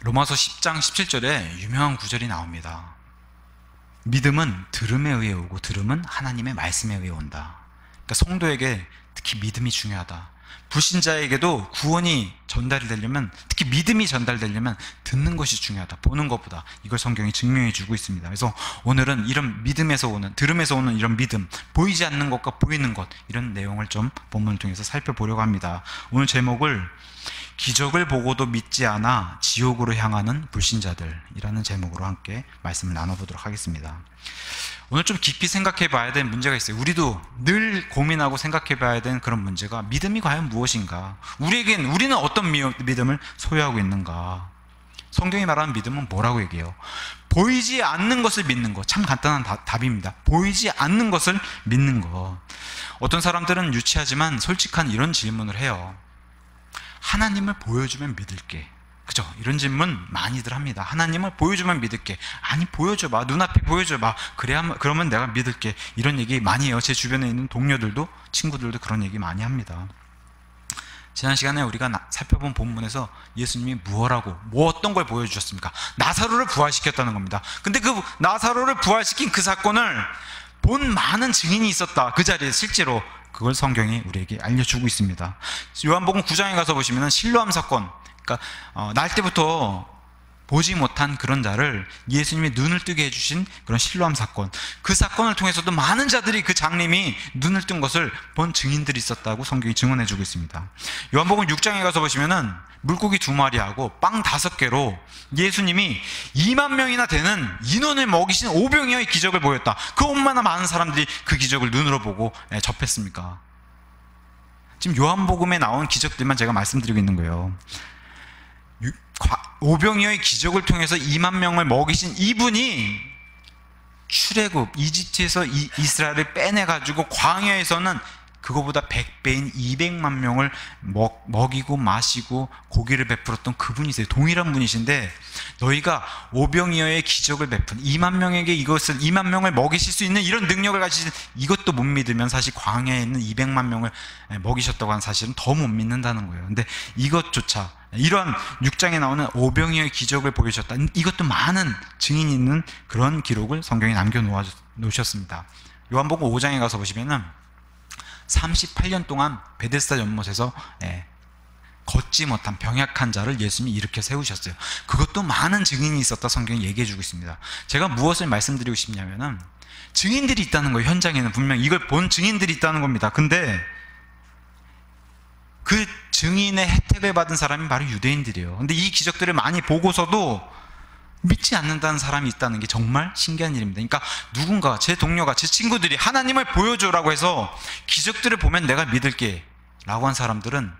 로마서 10장 17절에 유명한 구절이 나옵니다. 믿음은 들음에 의해 오고 들음은 하나님의 말씀에 의해 온다. 그러니까 성도에게 특히 믿음이 중요하다. 불신자에게도 구원이 전달이 되려면, 특히 믿음이 전달되려면 듣는 것이 중요하다. 보는 것보다. 이걸 성경이 증명해 주고 있습니다. 그래서 오늘은 이런 믿음에서 오는, 들음에서 오는 이런 믿음, 보이지 않는 것과 보이는 것, 이런 내용을 좀 본문을 통해서 살펴보려고 합니다. 오늘 제목을 기적을 보고도 믿지 않아 지옥으로 향하는 불신자들이라는 제목으로 함께 말씀을 나눠보도록 하겠습니다. 오늘 좀 깊이 생각해 봐야 될 문제가 있어요. 우리도 늘 고민하고 생각해 봐야 되는 그런 문제가, 믿음이 과연 무엇인가? 우리는 어떤 믿음을 소유하고 있는가? 성경이 말하는 믿음은 뭐라고 얘기해요? 보이지 않는 것을 믿는 것. 참 간단한 답입니다. 보이지 않는 것을 믿는 것. 어떤 사람들은 유치하지만 솔직한 이런 질문을 해요. 하나님을 보여주면 믿을게. 그죠? 이런 질문 많이들 합니다. 하나님을 보여주면 믿을게. 아니, 보여줘봐. 눈앞에 보여줘봐. 그러면 내가 믿을게. 이런 얘기 많이 해요. 제 주변에 있는 동료들도, 친구들도 그런 얘기 많이 합니다. 지난 시간에 우리가 살펴본 본문에서 예수님이 어떤 걸 보여주셨습니까? 나사로를 부활시켰다는 겁니다. 근데 그 나사로를 부활시킨 그 사건을 본 많은 증인이 있었다. 그 자리에 실제로. 그걸 성경이 우리에게 알려주고 있습니다. 요한복음 9장에 가서 보시면 실로암 사건, 그러니까 날 때부터 보지 못한 그런 자를 예수님이 눈을 뜨게 해주신 그런 실로암 사건, 그 사건을 통해서도 많은 자들이 그 장님이 눈을 뜬 것을 본 증인들이 있었다고 성경이 증언해주고 있습니다. 요한복음 6장에 가서 보시면은 물고기 2마리하고 빵 5개로 예수님이 2만 명이나 되는 인원을 먹이신 오병이어의 기적을 보였다. 그 얼마나 많은 사람들이 그 기적을 눈으로 보고 접했습니까? 지금 요한복음에 나온 기적들만 제가 말씀드리고 있는 거예요. 오병이어의 기적을 통해서 2만 명을 먹이신 이분이 출애굽, 이집트에서 이스라엘을 빼내가지고 광야에서는 그거보다 100배인 200만 명을 먹이고 마시고 고기를 베풀었던 그분이세요. 동일한 분이신데, 너희가 오병이어의 기적을 베푼 2만 명에게 2만 명을 먹이실 수 있는 이런 능력을 가지신 이것도 못 믿으면 사실 광야에 있는 200만 명을 먹이셨다고 하는 사실은 더 못 믿는다는 거예요. 근데 이것조차, 이런 6장에 나오는 오병이어의 기적을 보여주셨다, 이것도 많은 증인이 있는 그런 기록을 성경에 남겨놓으셨습니다. 요한복음 5장에 가서 보시면은 38년 동안 베데스다 연못에서 걷지 못한 병약한 자를 예수님이 일으켜 세우셨어요. 그것도 많은 증인이 있었다 성경이 얘기해 주고 있습니다. 제가 무엇을 말씀드리고 싶냐면은, 증인들이 있다는 거예요. 현장에는 분명 이걸 본 증인들이 있다는 겁니다. 근데 그 증인의 혜택을 받은 사람이 바로 유대인들이에요. 근데 이 기적들을 많이 보고서도 믿지 않는다는 사람이 있다는 게 정말 신기한 일입니다. 그러니까 누군가, 제 동료가, 제 친구들이 하나님을 보여줘라고 해서 기적들을 보면 내가 믿을게 라고 한 사람들은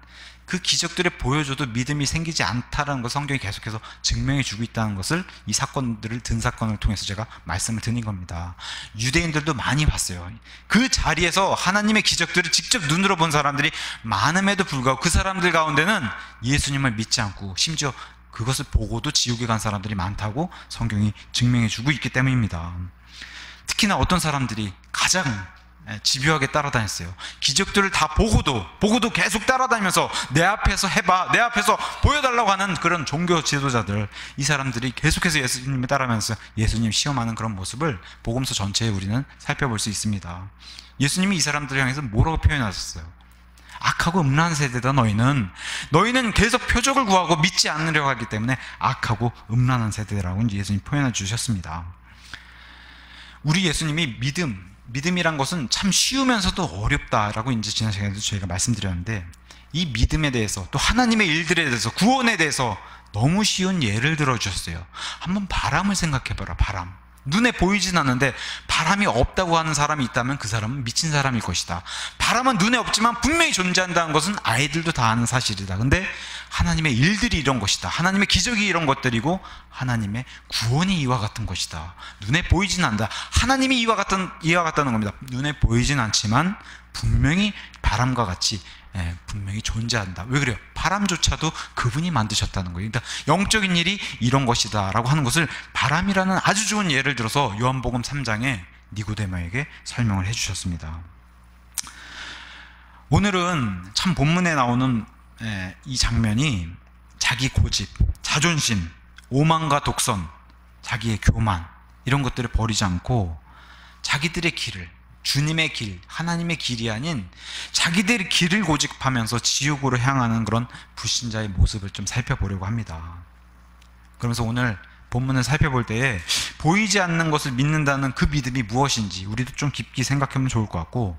그 기적들을 보여줘도 믿음이 생기지 않다라는 걸 성경이 계속해서 증명해 주고 있다는 것을 이 사건들을 든 사건을 통해서 제가 말씀을 드린 겁니다. 유대인들도 많이 봤어요. 그 자리에서 하나님의 기적들을 직접 눈으로 본 사람들이 많음에도 불구하고 그 사람들 가운데는 예수님을 믿지 않고 심지어 그것을 보고도 지옥에 간 사람들이 많다고 성경이 증명해 주고 있기 때문입니다. 특히나 어떤 사람들이 가장 집요하게 따라다녔어요. 기적들을 다 보고도 계속 따라다니면서 내 앞에서 해봐, 내 앞에서 보여달라고 하는 그런 종교 지도자들, 이 사람들이 계속해서 예수님을 따라하면서 예수님 시험하는 그런 모습을 복음서 전체에 우리는 살펴볼 수 있습니다. 예수님이 이 사람들을 향해서 뭐라고 표현하셨어요? 악하고 음란한 세대다. 너희는 계속 표적을 구하고 믿지 않으려고 하기 때문에 악하고 음란한 세대라고 예수님 표현해 주셨습니다. 우리 예수님이 믿음이란 것은 참 쉬우면서도 어렵다라고 이제 지난 시간에도 저희가 말씀드렸는데, 이 믿음에 대해서, 또 하나님의 일들에 대해서, 구원에 대해서 너무 쉬운 예를 들어주셨어요. 한번 바람을 생각해봐라. 바람. 눈에 보이진 않는데 바람이 없다고 하는 사람이 있다면 그 사람은 미친 사람일 것이다. 바람은 눈에 없지만 분명히 존재한다는 것은 아이들도 다 아는 사실이다. 근데 하나님의 일들이 이런 것이다. 하나님의 기적이 이런 것들이고 하나님의 구원이 이와 같은 것이다. 눈에 보이진 않는다. 하나님이 이와 같다는 겁니다. 눈에 보이진 않지만 분명히 바람과 같이 분명히 존재한다. 왜 그래요? 바람조차도 그분이 만드셨다는 거예요. 그러니까 영적인 일이 이런 것이다 라고 하는 것을 바람이라는 아주 좋은 예를 들어서 요한복음 3장에 니고데모에게 설명을 해주셨습니다. 오늘은 참 본문에 나오는 이 장면이 자기 고집, 자존심, 오만과 독선, 자기의 교만, 이런 것들을 버리지 않고 자기들의 길을, 주님의 길, 하나님의 길이 아닌 자기들의 길을 고집하면서 지옥으로 향하는 그런 불신자의 모습을 좀 살펴보려고 합니다. 그러면서 오늘 본문을 살펴볼 때에 보이지 않는 것을 믿는다는 그 믿음이 무엇인지 우리도 좀 깊게 생각하면 좋을 것 같고,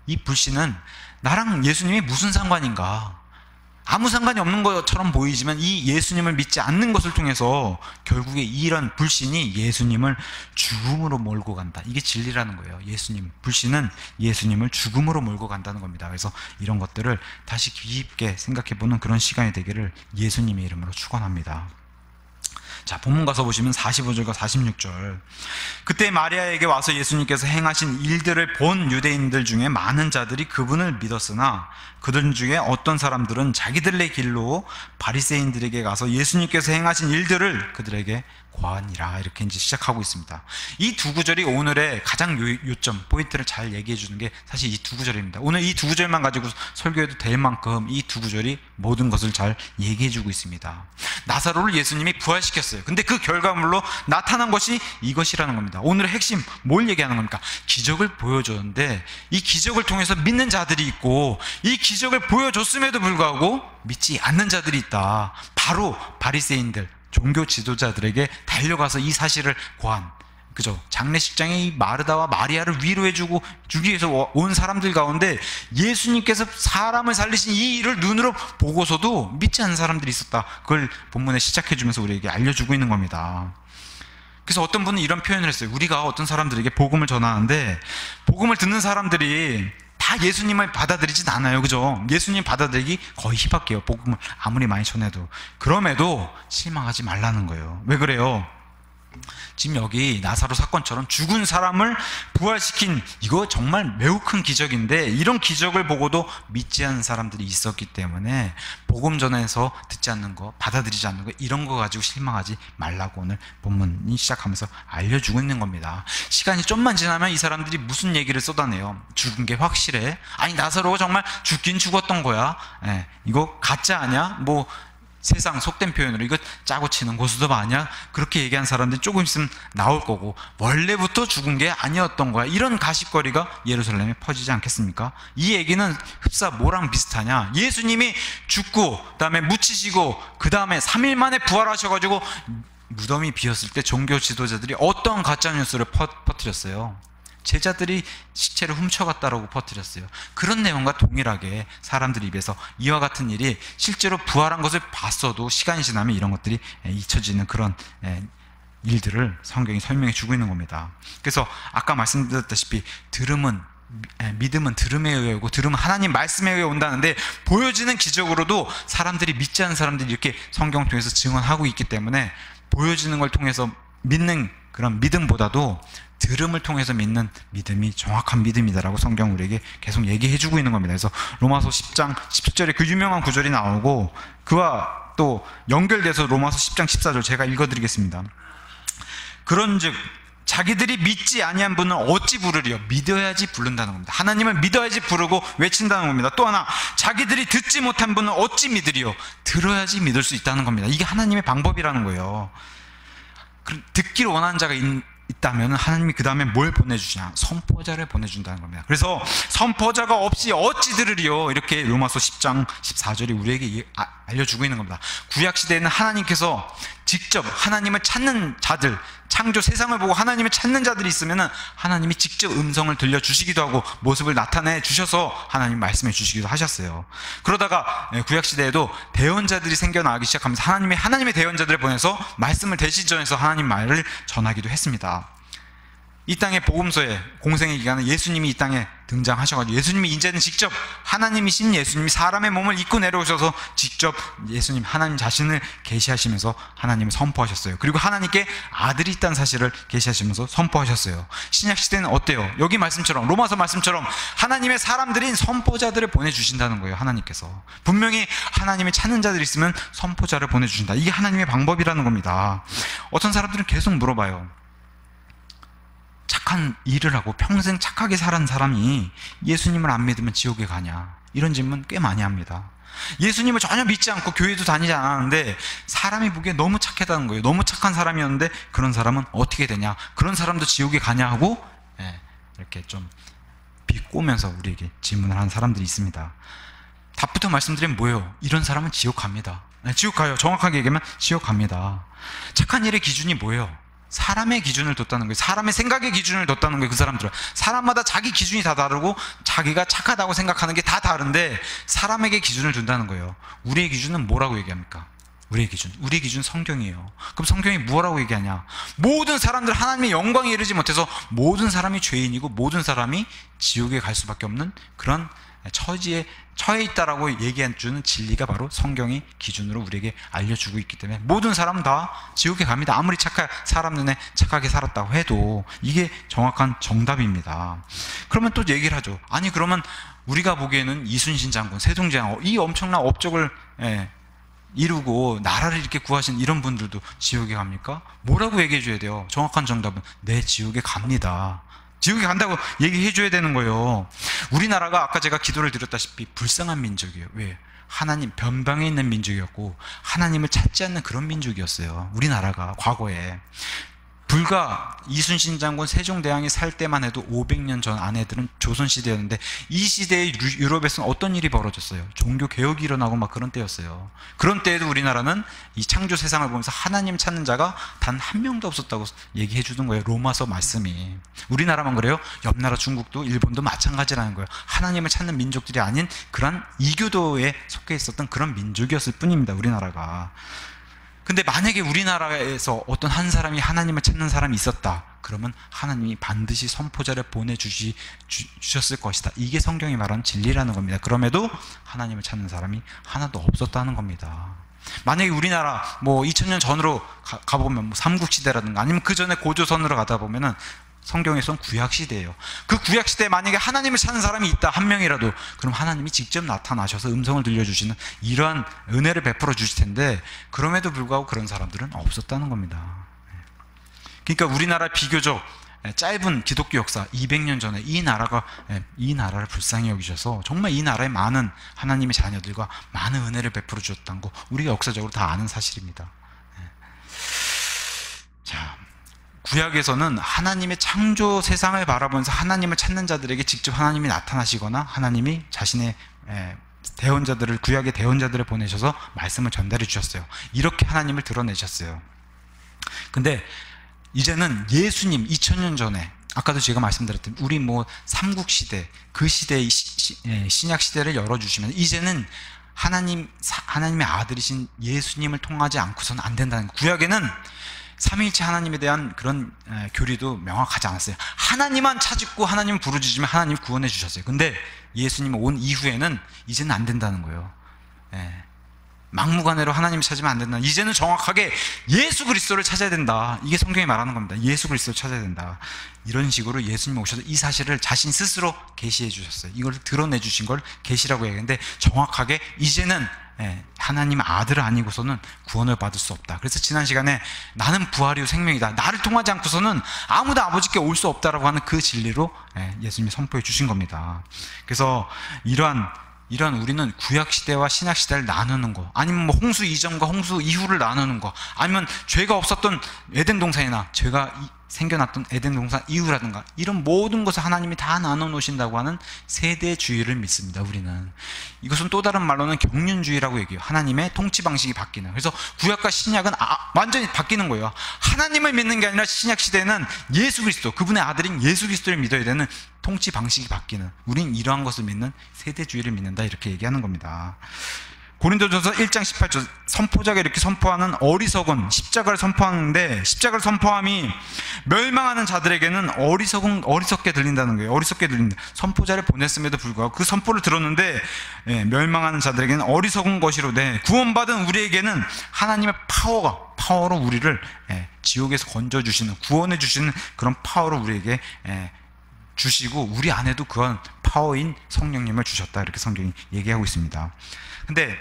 이 불신은 나랑 예수님이 무슨 상관인가, 아무 상관이 없는 것처럼 보이지만 이 예수님을 믿지 않는 것을 통해서 결국에 이런 불신이 예수님을 죽음으로 몰고 간다. 이게 진리라는 거예요. 불신은 예수님을 죽음으로 몰고 간다는 겁니다. 그래서 이런 것들을 다시 깊게 생각해보는 그런 시간이 되기를 예수님의 이름으로 축원합니다. 자, 본문 가서 보시면 45절과 46절. 그때 마리아에게 와서 예수님께서 행하신 일들을 본 유대인들 중에 많은 자들이 그분을 믿었으나 그들 중에 어떤 사람들은 자기들의 길로 바리새인들에게 가서 예수님께서 행하신 일들을 그들에게 고하니라. 이렇게 이제 시작하고 있습니다. 이 두 구절이 오늘의 가장 요점, 포인트를 잘 얘기해 주는 게 사실 이 두 구절입니다. 오늘 이 두 구절만 가지고 설교해도 될 만큼 이 두 구절이 모든 것을 잘 얘기해 주고 있습니다. 나사로를 예수님이 부활시켰어요. 근데 그 결과물로 나타난 것이 이것이라는 겁니다. 오늘의 핵심, 뭘 얘기하는 겁니까? 기적을 보여줬는데 이 기적을 통해서 믿는 자들이 있고, 이 기적을 보여줬음에도 불구하고 믿지 않는 자들이 있다. 바로 바리새인들, 종교 지도자들에게 달려가서 이 사실을 고한, 그죠? 장례식장에 이 마르다와 마리아를 위로해주고 주기 위해서 온 사람들 가운데 예수님께서 사람을 살리신 이 일을 눈으로 보고서도 믿지 않는 사람들이 있었다. 그걸 본문에 시작해주면서 우리에게 알려주고 있는 겁니다. 그래서 어떤 분은 이런 표현을 했어요. 우리가 어떤 사람들에게 복음을 전하는데 복음을 듣는 사람들이 다 예수님을 받아들이진 않아요. 그죠? 예수님 받아들이기 거의 희박해요. 복음을 아무리 많이 전해도. 그럼에도 실망하지 말라는 거예요. 왜 그래요? 지금 여기 나사로 사건처럼 죽은 사람을 부활시킨, 이거 정말 매우 큰 기적인데 이런 기적을 보고도 믿지 않는 사람들이 있었기 때문에 복음 전해서 듣지 않는 거, 받아들이지 않는 거, 이런 거 가지고 실망하지 말라고 오늘 본문이 시작하면서 알려주고 있는 겁니다. 시간이 좀만 지나면 이 사람들이 무슨 얘기를 쏟아내요? 죽은 게 확실해? 아니, 나사로가 정말 죽긴 죽었던 거야? 이거 가짜 아니야? 뭐 세상 속된 표현으로 이거 짜고 치는 고스톱 아니야? 그렇게 얘기한 사람들이 조금 있으면 나올 거고, 원래부터 죽은 게 아니었던 거야, 이런 가십거리가 예루살렘에 퍼지지 않겠습니까? 이 얘기는 흡사 뭐랑 비슷하냐? 예수님이 죽고 그 다음에 묻히시고 그 다음에 3일 만에 부활하셔가지고 무덤이 비었을 때 종교 지도자들이 어떤 가짜뉴스를 퍼뜨렸어요? 제자들이 시체를 훔쳐갔다라고 퍼뜨렸어요. 그런 내용과 동일하게 사람들 입에서 이와 같은 일이 실제로 부활한 것을 봤어도 시간이 지나면 이런 것들이 잊혀지는 그런 일들을 성경이 설명해 주고 있는 겁니다. 그래서 아까 말씀드렸다시피 믿음은 들음에 의해 오고 들음은 하나님 말씀에 의해 온다는데, 보여지는 기적으로도 사람들이 믿지 않는 사람들이 이렇게 성경 통해서 증언하고 있기 때문에 보여지는 걸 통해서 믿는 그런 믿음보다도 들음을 통해서 믿는 믿음이 정확한 믿음이다라고 성경 우리에게 계속 얘기해주고 있는 겁니다. 그래서 로마서 10장 17절에 그 유명한 구절이 나오고, 그와 또 연결돼서 로마서 10장 14절 제가 읽어드리겠습니다. 그런즉 자기들이 믿지 아니한 분은 어찌 부르리요? 믿어야지 부른다는 겁니다. 하나님을 믿어야지 부르고 외친다는 겁니다. 또 하나, 자기들이 듣지 못한 분은 어찌 믿으리요? 들어야지 믿을 수 있다는 겁니다. 이게 하나님의 방법이라는 거예요. 듣기를 원하는 자가 있다면 하나님이 그 다음에 뭘 보내주시냐? 선포자를 보내준다는 겁니다. 그래서 선포자가 없이 어찌 들으리요? 이렇게 로마서 10장 14절이 우리에게 알려주고 있는 겁니다. 구약시대에는 하나님께서 직접 하나님을 찾는 자들, 창조 세상을 보고 하나님을 찾는 자들이 있으면 하나님이 직접 음성을 들려주시기도 하고 모습을 나타내 주셔서 하나님 말씀해 주시기도 하셨어요. 그러다가 구약시대에도 대언자들이 생겨나기 시작하면서 하나님의 대언자들을 보내서 말씀을 대신 전해서 하나님 말을 전하기도 했습니다. 이 땅의 복음서에 공생의 기간에 예수님이 이 땅에 등장하셔가지고 예수님이 이제는 직접 하나님이신 예수님이 사람의 몸을 입고 내려오셔서 직접 예수님 하나님 자신을 계시하시면서 하나님을 선포하셨어요. 그리고 하나님께 아들이 있다는 사실을 계시하시면서 선포하셨어요. 신약시대는 어때요? 여기 말씀처럼, 로마서 말씀처럼 하나님의 사람들인 선포자들을 보내주신다는 거예요. 하나님께서 분명히 하나님을 찾는 자들이 있으면 선포자를 보내주신다. 이게 하나님의 방법이라는 겁니다. 어떤 사람들은 계속 물어봐요. 착한 일을 하고 평생 착하게 살은 사람이 예수님을 안 믿으면 지옥에 가냐? 이런 질문 꽤 많이 합니다. 예수님을 전혀 믿지 않고 교회도 다니지 않았는데 사람이 보기에 너무 착하다는 거예요. 너무 착한 사람이었는데 그런 사람은 어떻게 되냐, 그런 사람도 지옥에 가냐 하고 이렇게 좀 비꼬면서 우리에게 질문을 하는 사람들이 있습니다. 답부터 말씀드리면 뭐예요? 이런 사람은 지옥 갑니다. 지옥 가요. 정확하게 얘기하면 지옥 갑니다. 착한 일의 기준이 뭐예요? 사람의 기준을 뒀다는 거예요. 사람의 생각의 기준을 뒀다는 거예요. 그 사람들은 사람마다 자기 기준이 다 다르고 자기가 착하다고 생각하는 게 다 다른데 사람에게 기준을 둔다는 거예요. 우리의 기준은 뭐라고 얘기합니까? 우리의 기준 성경이에요. 그럼 성경이 뭐라고 얘기하냐? 모든 사람들 하나님의 영광에 이르지 못해서 모든 사람이 죄인이고 모든 사람이 지옥에 갈 수밖에 없는 그런 처지에 처해 있다라고 얘기해 주는 진리가 바로 성경이 기준으로 우리에게 알려주고 있기 때문에 모든 사람은 다 지옥에 갑니다. 아무리 사람 눈에 착하게 살았다고 해도 이게 정확한 정답입니다. 그러면 또 얘기를 하죠. 아니 그러면 우리가 보기에는 이순신 장군, 세종대왕 이 엄청난 업적을 이루고 나라를 이렇게 구하신 이런 분들도 지옥에 갑니까? 뭐라고 얘기해 줘야 돼요? 정확한 정답은 네, 지옥에 갑니다. 지옥에 간다고 얘기해 줘야 되는 거예요. 우리나라가 아까 제가 기도를 드렸다시피 불쌍한 민족이에요. 왜? 하나님 변방에 있는 민족이었고 하나님을 찾지 않는 그런 민족이었어요. 우리나라가 과거에 불과 이순신 장군, 세종대왕이 살 때만 해도 500년 전 아내들은 조선시대였는데 이 시대의 유럽에서는 어떤 일이 벌어졌어요? 종교개혁이 일어나고 막 그런 때였어요. 그런 때에도 우리나라는 이 창조 세상을 보면서 하나님 찾는 자가 단 한 명도 없었다고 얘기해 주는 거예요. 로마서 말씀이. 우리나라만 그래요? 옆나라 중국도 일본도 마찬가지라는 거예요. 하나님을 찾는 민족들이 아닌 그런 이교도에 속해 있었던 그런 민족이었을 뿐입니다. 우리나라가. 근데 만약에 우리나라에서 어떤 한 사람이 하나님을 찾는 사람이 있었다 그러면 하나님이 반드시 선포자를 보내주셨을 것이다. 이게 성경이 말하는 진리라는 겁니다. 그럼에도 하나님을 찾는 사람이 하나도 없었다는 겁니다. 만약에 우리나라 2000년 전으로 가보면 삼국시대라든가 아니면 그 전에 고조선으로 가다 보면은 성경에서는 구약시대예요. 그 구약시대에 만약에 하나님을 찾는 사람이 있다, 한 명이라도, 그럼 하나님이 직접 나타나셔서 음성을 들려주시는 이러한 은혜를 베풀어 주실 텐데 그럼에도 불구하고 그런 사람들은 없었다는 겁니다. 그러니까 우리나라 비교적 짧은 기독교 역사 200년 전에 이 나라를 불쌍히 여기셔서 정말 이 나라에 많은 하나님의 자녀들과 많은 은혜를 베풀어 주셨다는 거 우리가 역사적으로 다 아는 사실입니다. 자, 구약에서는 하나님의 창조 세상을 바라보면서 하나님을 찾는 자들에게 직접 하나님이 나타나시거나 하나님이 자신의 대언자들을, 구약의 대언자들을 보내셔서 말씀을 전달해 주셨어요. 이렇게 하나님을 드러내셨어요. 근데 이제는 예수님 2000년 전에 아까도 제가 말씀드렸던 우리 삼국시대 그 시대의 신약시대를 열어주시면 이제는 하나님의 아들이신 예수님을 통하지 않고서는 안 된다는 거예요. 구약에는 삼위일체 하나님에 대한 그런 교리도 명확하지 않았어요. 하나님만 찾고 하나님 부르짖으면 하나님 구원해 주셨어요. 근데 예수님 온 이후에는 이제는 안 된다는 거예요. 막무가내로 하나님을 찾으면 안 된다. 이제는 정확하게 예수 그리스도를 찾아야 된다. 이게 성경이 말하는 겁니다. 예수 그리스도를 찾아야 된다. 이런 식으로 예수님 오셔서 이 사실을 자신 스스로 계시해 주셨어요. 이걸 드러내 주신 걸 계시라고 얘기하는데 정확하게 이제는 하나님 아들을 아니고서는 구원을 받을 수 없다. 그래서 지난 시간에 나는 부활이요 생명이다. 나를 통하지 않고서는 아무도 아버지께 올 수 없다라고 하는 그 진리로 예수님이 선포해 주신 겁니다. 그래서 이러한 우리는 구약시대와 신약시대를 나누는 거, 아니면 홍수 이전과 홍수 이후를 나누는 거, 아니면 죄가 없었던 에덴 동산이나 죄가 생겨났던 에덴 동산 이후라든가 이런 모든 것을 하나님이 다 나눠 놓으신다고 하는 세대주의를 믿습니다. 우리는 이것은 또 다른 말로는 경륜주의라고 얘기해요. 하나님의 통치 방식이 바뀌는. 그래서 구약과 신약은 완전히 바뀌는 거예요. 하나님을 믿는 게 아니라 신약시대는 예수 그리스도, 그분의 아들인 예수 그리스도를 믿어야 되는 통치 방식이 바뀌는, 우린 이러한 것을 믿는 세대주의를 믿는다, 이렇게 얘기하는 겁니다. 고린도전서 1장 18절, 선포자가 이렇게 선포하는 어리석은 십자가를 선포하는데, 십자가를 선포함이 멸망하는 자들에게는 어리석게 들린다는 거예요. 어리석게 들린다. 선포자를 보냈음에도 불구하고 그 선포를 들었는데 멸망하는 자들에게는 어리석은 것이로되 구원받은 우리에게는 하나님의 파워로 우리를 지옥에서 건져주시는, 구원해주시는 그런 파워로 우리에게 주시고 우리 안에도 그런 파워인 성령님을 주셨다, 이렇게 성경이 얘기하고 있습니다. 근데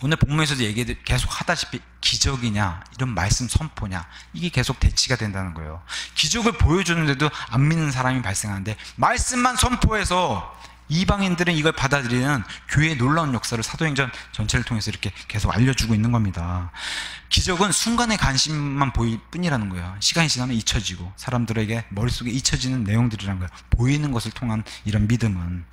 오늘 본문에서도 계속 하다시피 기적이냐 이런 말씀 선포냐, 이게 계속 대치가 된다는 거예요. 기적을 보여주는데도 안 믿는 사람이 발생하는데 말씀만 선포해서 이방인들은 이걸 받아들이는 교회의 놀라운 역사를 사도행전 전체를 통해서 이렇게 계속 알려주고 있는 겁니다. 기적은 순간의 관심만 보일 뿐이라는 거예요. 시간이 지나면 잊혀지고 사람들에게 머릿속에 잊혀지는 내용들이란 거예요. 보이는 것을 통한 이런 믿음은.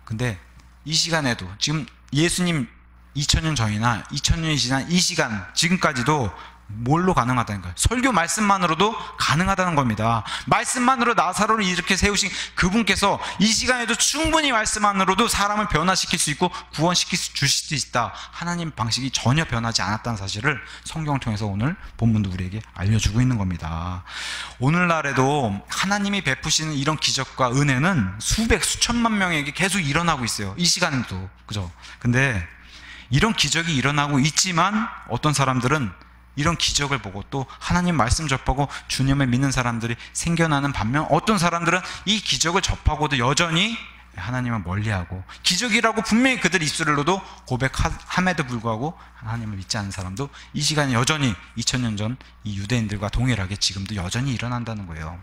근데 이 시간에도 지금 예수님 2000년 전이나 2000년이 지난 이 시간 지금까지도 뭘로 가능하다는 거예요? 설교 말씀만으로도 가능하다는 겁니다. 말씀만으로 나사로를 이렇게 세우신 그분께서 이 시간에도 충분히 말씀만으로도 사람을 변화시킬 수 있고 구원시킬 수 주실 수 있다. 하나님 방식이 전혀 변하지 않았다는 사실을 성경을 통해서 오늘 본문도 우리에게 알려주고 있는 겁니다. 오늘날에도 하나님이 베푸시는 이런 기적과 은혜는 수백 수천만 명에게 계속 일어나고 있어요. 이 시간에도. 그죠? 근데 이런 기적이 일어나고 있지만 어떤 사람들은 이런 기적을 보고 또 하나님 말씀 접하고 주님을 믿는 사람들이 생겨나는 반면 어떤 사람들은 이 기적을 접하고도 여전히 하나님을 멀리하고 기적이라고 분명히 그들 입술로도 고백함에도 불구하고 하나님을 믿지 않는 사람도 이 시간에 여전히 2000년 전 이 유대인들과 동일하게 지금도 여전히 일어난다는 거예요.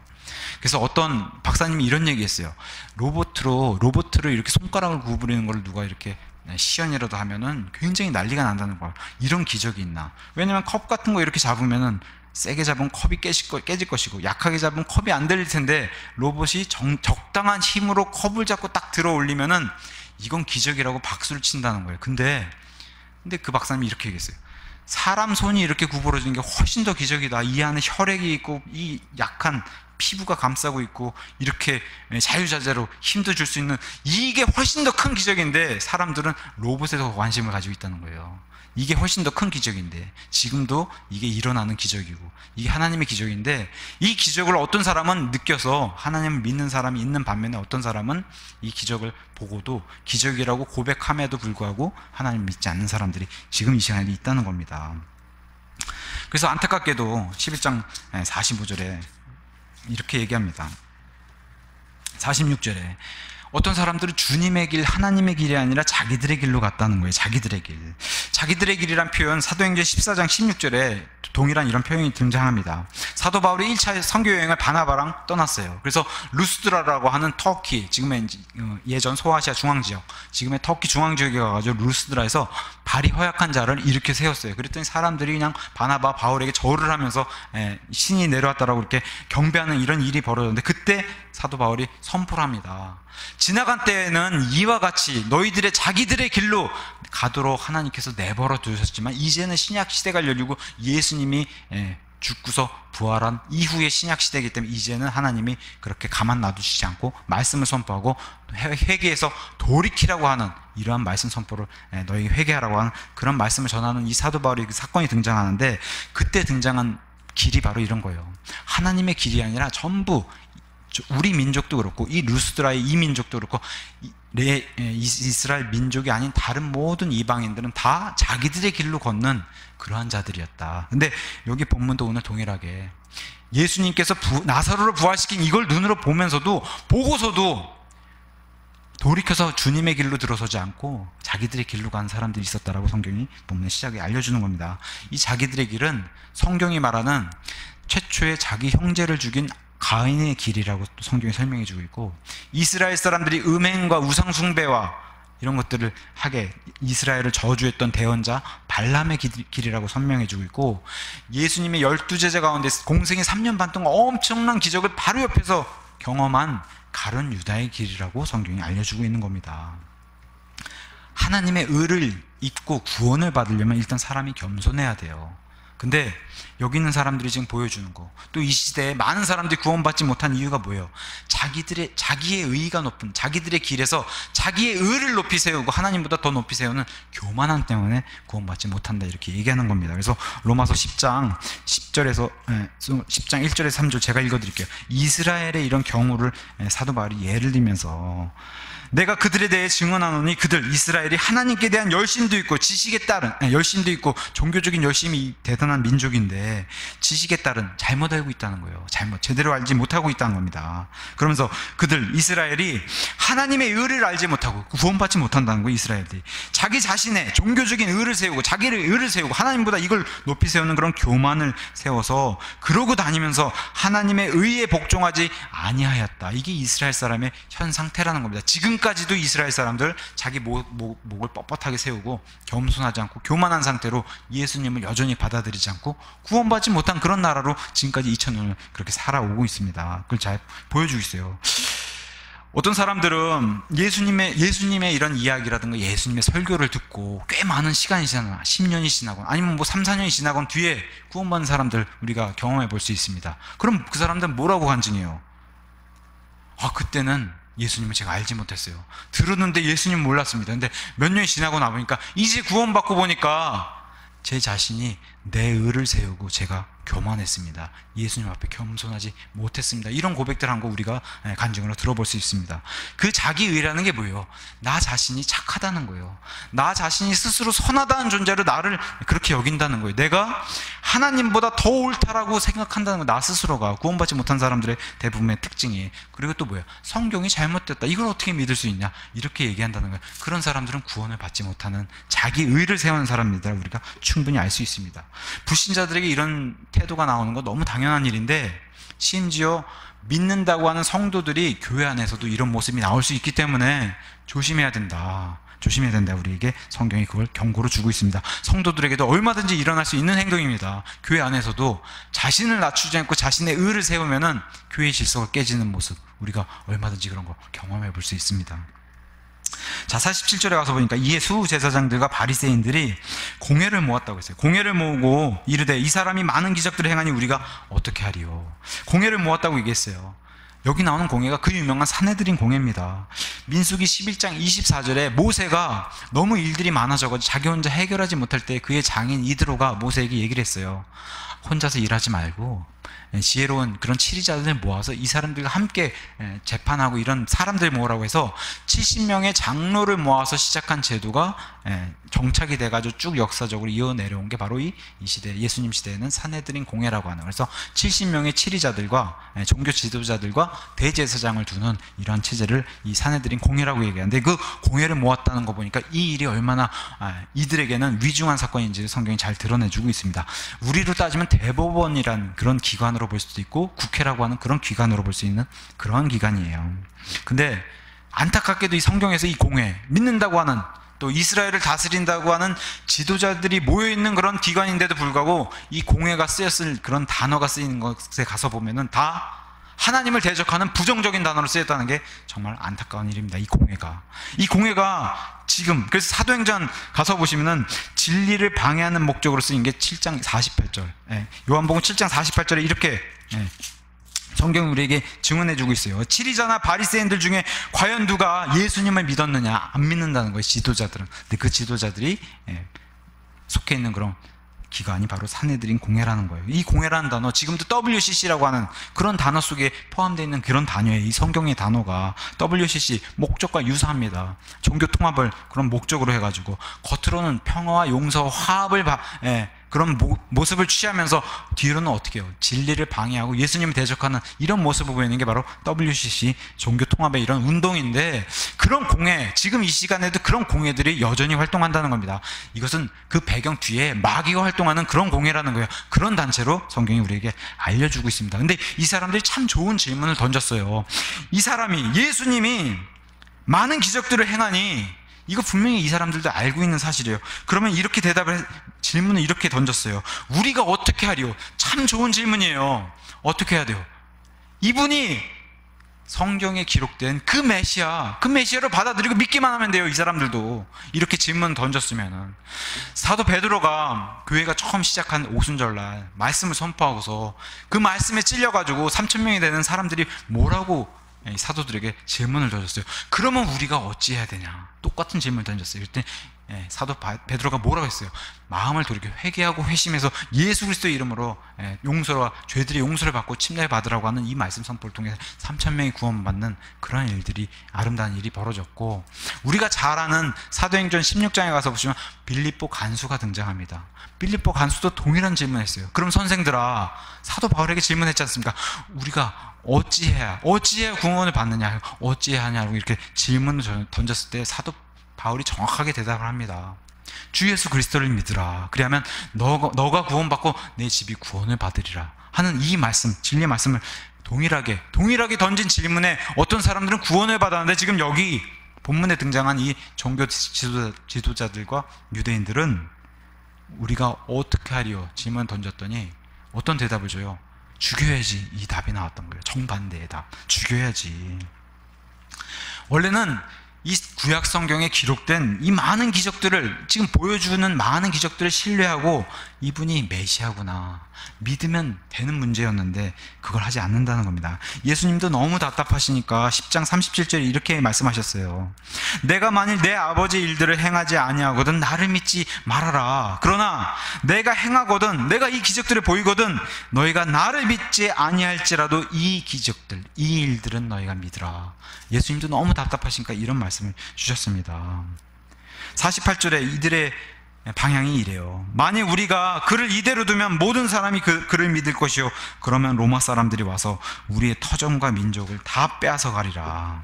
그래서 어떤 박사님이 이런 얘기했어요. 로봇으로 이렇게 손가락을 구부리는 걸 누가 이렇게 시연이라도 하면은 굉장히 난리가 난다는 거야. 이런 기적이 있나? 왜냐면 컵 같은 거 이렇게 잡으면은 세게 잡으면 컵이 깨질 것이고 약하게 잡으면 컵이 안 들릴 텐데 로봇이 적당한 힘으로 컵을 잡고 딱 들어 올리면은 이건 기적이라고 박수를 친다는 거예요. 근데 그 박사님이 이렇게 얘기했어요. 사람 손이 이렇게 구부러지는 게 훨씬 더 기적이다. 이 안에 혈액이 있고 이 약한 피부가 감싸고 있고 이렇게 자유자재로 힘도 줄 수 있는 이게 훨씬 더 큰 기적인데 사람들은 로봇에 더 관심을 가지고 있다는 거예요. 이게 훨씬 더 큰 기적인데 지금도 이게 일어나는 기적이고 이게 하나님의 기적인데 이 기적을 어떤 사람은 느껴서 하나님을 믿는 사람이 있는 반면에 어떤 사람은 이 기적을 보고도 기적이라고 고백함에도 불구하고 하나님을 믿지 않는 사람들이 지금 이 시간에 있다는 겁니다. 그래서 안타깝게도 11장 45절에 이렇게 얘기합니다. 46절에 어떤 사람들은 주님의 길, 하나님의 길이 아니라 자기들의 길로 갔다는 거예요. 자기들의 길. 자기들의 길이란 표현 사도행전 14장 16절에 동일한 이런 표현이 등장합니다. 사도 바울이 1차 선교여행을 바나바랑 떠났어요. 그래서 루스드라라고 하는 터키, 지금의 예전 소아시아 중앙지역, 지금의 터키 중앙지역에 가가지고 루스드라에서 발이 허약한 자를 이렇게 세웠어요. 그랬더니 사람들이 그냥 바나바, 바울에게 절을 하면서 신이 내려왔다라고 이렇게 경배하는 이런 일이 벌어졌는데 그때 사도 바울이 선포를 합니다. 지나간 때에는 이와 같이 너희들의 자기들의 길로 가도록 하나님께서 내버려 두셨지만 이제는 신약 시대가 열리고 예수님이 죽고서 부활한 이후의 신약 시대이기 때문에 이제는 하나님이 그렇게 가만 놔두시지 않고 말씀을 선포하고 회개해서 돌이키라고 하는 이러한 말씀 선포를 너희 회개하라고 하는 그런 말씀을 전하는 이 사도 바울의 그 사건이 등장하는데 그때 등장한 길이 바로 이런 거예요. 하나님의 길이 아니라 전부 우리 민족도 그렇고 이 루스드라의 이 민족도 그렇고 이스라엘 민족이 아닌 다른 모든 이방인들은 다 자기들의 길로 걷는 그러한 자들이었다. 근데 여기 본문도 오늘 동일하게 예수님께서 나사로를 부활시킨 이걸 눈으로 보고서도 돌이켜서 주님의 길로 들어서지 않고 자기들의 길로 간 사람들이 있었다라고 성경이 본문의 시작에 알려주는 겁니다. 이 자기들의 길은 성경이 말하는 최초의 자기 형제를 죽인 가인의 길이라고 또 성경이 설명해 주고 있고 이스라엘 사람들이 음행과 우상숭배와 이런 것들을 하게 이스라엘을 저주했던 대언자 발람의 길이라고 설명해 주고 있고 예수님의 12제자 가운데 공생의 3년 반 동안 엄청난 기적을 바로 옆에서 경험한 가룟 유다의 길이라고 성경이 알려주고 있는 겁니다. 하나님의 의를 입고 구원을 받으려면 일단 사람이 겸손해야 돼요. 근데 여기 있는 사람들이 지금 보여주는 거, 또 이 시대에 많은 사람들이 구원받지 못한 이유가 뭐예요? 자기의 의의가 높은, 자기들의 길에서 자기의 의를 높이 세우고 하나님보다 더 높이 세우는 교만함 때문에 구원받지 못한다 이렇게 얘기하는 겁니다. 그래서 로마서 10장 1절에서 3절 제가 읽어드릴게요. 이스라엘의 이런 경우를 사도 바울이 예를 들면서 내가 그들에 대해 증언하노니 그들 이스라엘이 하나님께 대한 열심도 있고 지식에 따른 열심도 있고 종교적인 열심이 대단한 민족인데 지식에 따른 잘못 알고 있다는 거예요. 제대로 알지 못하고 있다는 겁니다. 그러면서 그들 이스라엘이 하나님의 의를 알지 못하고 구원받지 못한다는 거예요. 이스라엘들이 자기 자신의 종교적인 의를 세우고 자기의 의를 세우고 하나님보다 이걸 높이 세우는 그런 교만을 세워서 그러고 다니면서 하나님의 의에 복종하지 아니하였다. 이게 이스라엘 사람의 현 상태라는 겁니다. 지금까지 지금까지도 이스라엘 사람들 자기 목을 뻣뻣하게 세우고 겸손하지 않고 교만한 상태로 예수님을 여전히 받아들이지 않고 구원받지 못한 그런 나라로 지금까지 2000년을 그렇게 살아오고 있습니다. 그걸 잘 보여주고 있어요. 어떤 사람들은 예수님의 이런 이야기라든가 예수님의 설교를 듣고 꽤 많은 시간이 지나거나 10년이 지나거나 아니면 뭐 3, 4년이 지나건 뒤에 구원받은 사람들 우리가 경험해 볼 수 있습니다. 그럼 그 사람들은 뭐라고 간증해요? 그때는 예수님을 제가 알지 못했어요. 들었는데 예수님 몰랐습니다. 근데 몇 년이 지나고 나보니까 이제 구원받고 보니까 제 자신이 내 의를 세우고 제가 교만했습니다. 예수님 앞에 겸손하지 못했습니다. 이런 고백들 한 거 우리가 간증으로 들어볼 수 있습니다. 그 자기 의라는 게 뭐예요? 나 자신이 착하다는 거예요. 나 자신이 스스로 선하다는 존재로 나를 그렇게 여긴다는 거예요. 내가 하나님보다 더 옳다라고 생각한다는 거, 나 스스로가 구원받지 못한 사람들의 대부분의 특징이에요. 그리고 또 뭐예요? 성경이 잘못됐다. 이걸 어떻게 믿을 수 있냐? 이렇게 얘기한다는 거예요. 그런 사람들은 구원을 받지 못하는 자기 의를 세우는 사람입니다. 우리가 충분히 알 수 있습니다. 불신자들에게 이런 태도가 나오는 거 너무 당연한 일인데, 심지어 믿는다고 하는 성도들이 교회 안에서도 이런 모습이 나올 수 있기 때문에 조심해야 된다. 우리에게 성경이 그걸 경고로 주고 있습니다. 성도들에게도 얼마든지 일어날 수 있는 행동입니다. 교회 안에서도 자신을 낮추지 않고 자신의 의를 세우면은 교회의 질서가 깨지는 모습, 우리가 얼마든지 그런 거 경험해 볼 수 있습니다. 자, 47절에 가서 보니까 이에 수제사장들과 바리새인들이 공회를 모았다고 했어요. 공회를 모으고 이르되 이 사람이 많은 기적들을 행하니 우리가 어떻게 하리요? 공회를 모았다고 얘기했어요. 여기 나오는 공회가 그 유명한 산헤드린 공회입니다. 민수기 11장 24절에 모세가 너무 일들이 많아져가지고 자기 혼자 해결하지 못할 때 그의 장인 이드로가 모세에게 얘기를 했어요. 혼자서 일하지 말고 지혜로운 그런 치리자들을 모아서 이 사람들과 함께 재판하고 이런 사람들 모으라고 해서 70명의 장로를 모아서 시작한 제도가 정착이 돼가지고 쭉 역사적으로 이어내려온 게 바로 이 시대, 예수님 시대에는 산헤드린 공회라고 하는, 그래서 70명의 치리자들과 종교 지도자들과 대제사장을 두는 이러한 체제를 이 산헤드린 공회라고 얘기하는데, 그 공회를 모았다는 거 보니까 이 일이 얼마나 이들에게는 위중한 사건인지 성경이 잘 드러내주고 있습니다. 우리로 따지면 대법원이란 그런 기관으로 볼 수도 있고 국회라고 하는 그런 기관으로 볼 수 있는 그런 기관이에요. 근데 안타깝게도 이 성경에서 이 공회, 믿는다고 하는, 또 이스라엘을 다스린다고 하는 지도자들이 모여있는 그런 기관인데도 불구하고 이 공회가 쓰였을 그런 단어가 쓰이는 것에 가서 보면은 다 하나님을 대적하는 부정적인 단어로 쓰였다는 게 정말 안타까운 일입니다. 이 공회가 지금, 그래서 사도행전 가서 보시면은 진리를 방해하는 목적으로 쓰인 게 7장 48절, 요한복음 7장 48절에 이렇게 성경이 우리에게 증언해주고 있어요. 치리자나 바리새인들 중에 과연 누가 예수님을 믿었느냐? 안 믿는다는 거예요, 지도자들은. 근데 그 지도자들이 속해 있는 그런 기관이 바로 산헤드린 공회라는 거예요. 이 공회라는 단어, 지금도 WCC라고 하는 그런 단어 속에 포함되어 있는 그런 단어예요. 이 성경의 단어가 WCC, 목적과 유사합니다. 종교 통합을 그런 목적으로 해가지고 겉으로는 평화와 용서와 화합을 그런 모습을 취하면서 뒤로는 어떻게 해요? 진리를 방해하고 예수님을 대적하는 이런 모습을 보이는 게 바로 WCC, 종교 통합의 이런 운동인데, 그런 공회, 지금 이 시간에도 그런 공회들이 여전히 활동한다는 겁니다. 이것은 그 배경 뒤에 마귀가 활동하는 그런 공회라는 거예요. 그런 단체로 성경이 우리에게 알려주고 있습니다. 근데 이 사람들이 참 좋은 질문을 던졌어요. 이 사람이, 예수님이 많은 기적들을 행하니, 이거 분명히 이 사람들도 알고 있는 사실이에요. 그러면 이렇게 질문을 이렇게 던졌어요. 우리가 어떻게 하리요? 참 좋은 질문이에요. 어떻게 해야 돼요? 이분이 성경에 기록된 그 메시아로 받아들이고 믿기만 하면 돼요. 이 사람들도 이렇게 질문 던졌으면은. 사도 베드로가 교회가 처음 시작한 오순절날 말씀을 선포하고서 그 말씀에 찔려가지고 3,000명이 되는 사람들이 뭐라고 사도들에게 질문을 던졌어요. 그러면 우리가 어찌해야 되냐? 똑같은 질문을 던졌어요. 그때 사도 베드로가 뭐라고 했어요? 마음을 돌이켜 회개하고 회심해서 예수 그리스도의 이름으로 용서와 죄들의 용서를 받고 침례를 받으라고 하는 이 말씀 선포를 통해서 3,000명이 구원받는 그런 일들이, 아름다운 일이 벌어졌고, 우리가 잘 아는 사도행전 16장에 가서 보시면 빌립보 간수가 등장합니다. 빌립보 간수도 동일한 질문을 했어요. 그럼 선생들아, 사도 바울에게 질문했지 않습니까? 우리가 어찌해야 구원을 받느냐, 어찌해야 하냐고 이렇게 질문을 던졌을 때 사도 바울이 정확하게 대답을 합니다. 주 예수 그리스도를 믿으라. 그리하면 너가 구원받고 내 집이 구원을 받으리라 하는 이 말씀, 진리의 말씀을 동일하게 던진 질문에 어떤 사람들은 구원을 받았는데, 지금 여기 본문에 등장한 이 종교 지도자들과 유대인들은 우리가 어떻게 하리요? 질문 던졌더니 어떤 대답을 줘요? 죽여야지. 이 답이 나왔던 거예요. 정반대의 답. 죽여야지. 원래는 이 구약 성경에 기록된 이 많은 기적들을, 지금 보여주는 많은 기적들을 신뢰하고 이분이 메시아구나 믿으면 되는 문제였는데 그걸 하지 않는다는 겁니다. 예수님도 너무 답답하시니까 10장 37절에 이렇게 말씀하셨어요. 내가 만일 내 아버지의 일들을 행하지 아니하거든 나를 믿지 말아라. 그러나 내가 행하거든, 내가 이 기적들을 보이거든 너희가 나를 믿지 아니할지라도 이 기적들, 이 일들은 너희가 믿으라. 예수님도 너무 답답하시니까 이런 말씀을 주셨습니다. 48절에 이들의 방향이 이래요. 만약 우리가 그를 이대로 두면 모든 사람이 그를 믿을 것이요 그러면 로마 사람들이 와서 우리의 터전과 민족을 다 빼앗아 가리라.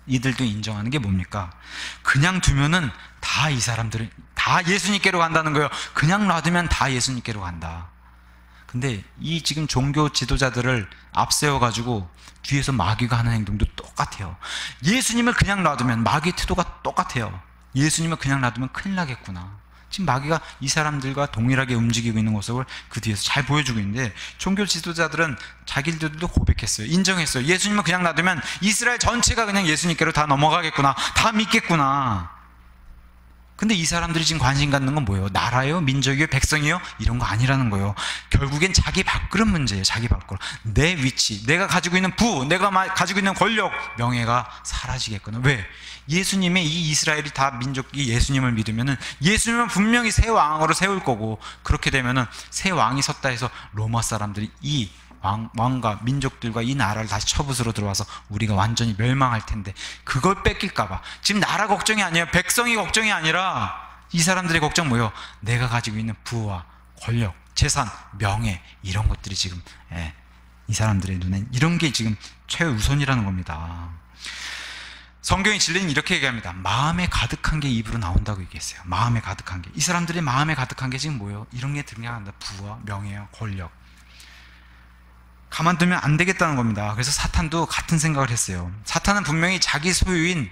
이들도 인정하는 게 뭡니까? 그냥 두면은 다 이 사람들은 다 예수님께로 간다는 거예요. 그냥 놔두면 다 예수님께로 간다. 근데 이 지금 종교 지도자들을 앞세워가지고 뒤에서 마귀가 하는 행동도 똑같아요. 예수님을 그냥 놔두면 마귀의 태도가 똑같아요. 예수님을 그냥 놔두면 큰일 나겠구나. 지금 마귀가 이 사람들과 동일하게 움직이고 있는 모습을 그 뒤에서 잘 보여주고 있는데, 종교 지도자들은 자기들도 고백했어요. 인정했어요. 예수님을 그냥 놔두면 이스라엘 전체가 그냥 예수님께로 다 넘어가겠구나, 다 믿겠구나. 근데 이 사람들이 지금 관심 갖는 건 뭐예요? 나라요? 민족이요? 백성이요? 이런 거 아니라는 거예요. 결국엔 자기 밥그릇 문제예요. 자기 밥그릇. 내 위치, 내가 가지고 있는 부, 내가 가지고 있는 권력, 명예가 사라지겠구나. 왜? 예수님의 이 이스라엘이 다 민족이 예수님을 믿으면은 예수님은 분명히 새 왕으로 세울 거고, 그렇게 되면은 새 왕이 섰다 해서 로마 사람들이 이 왕과 민족들과 이 나라를 다시 처부수로 들어와서 우리가 완전히 멸망할 텐데 그걸 뺏길까봐 지금 나라 걱정이 아니에요. 백성이 걱정이 아니라 이 사람들의 걱정 뭐예요? 내가 가지고 있는 부와 권력, 재산, 명예, 이런 것들이 지금 이 사람들의 눈엔 이런 게 지금 최우선이라는 겁니다. 성경의 진리는 이렇게 얘기합니다. 마음에 가득한 게 입으로 나온다고 얘기했어요. 마음에 가득한 게. 이 사람들의 마음에 가득한 게 지금 뭐예요? 이런 게 등장한다. 부와 명예와 권력. 가만두면 안 되겠다는 겁니다. 그래서 사탄도 같은 생각을 했어요. 사탄은 분명히 자기 소유인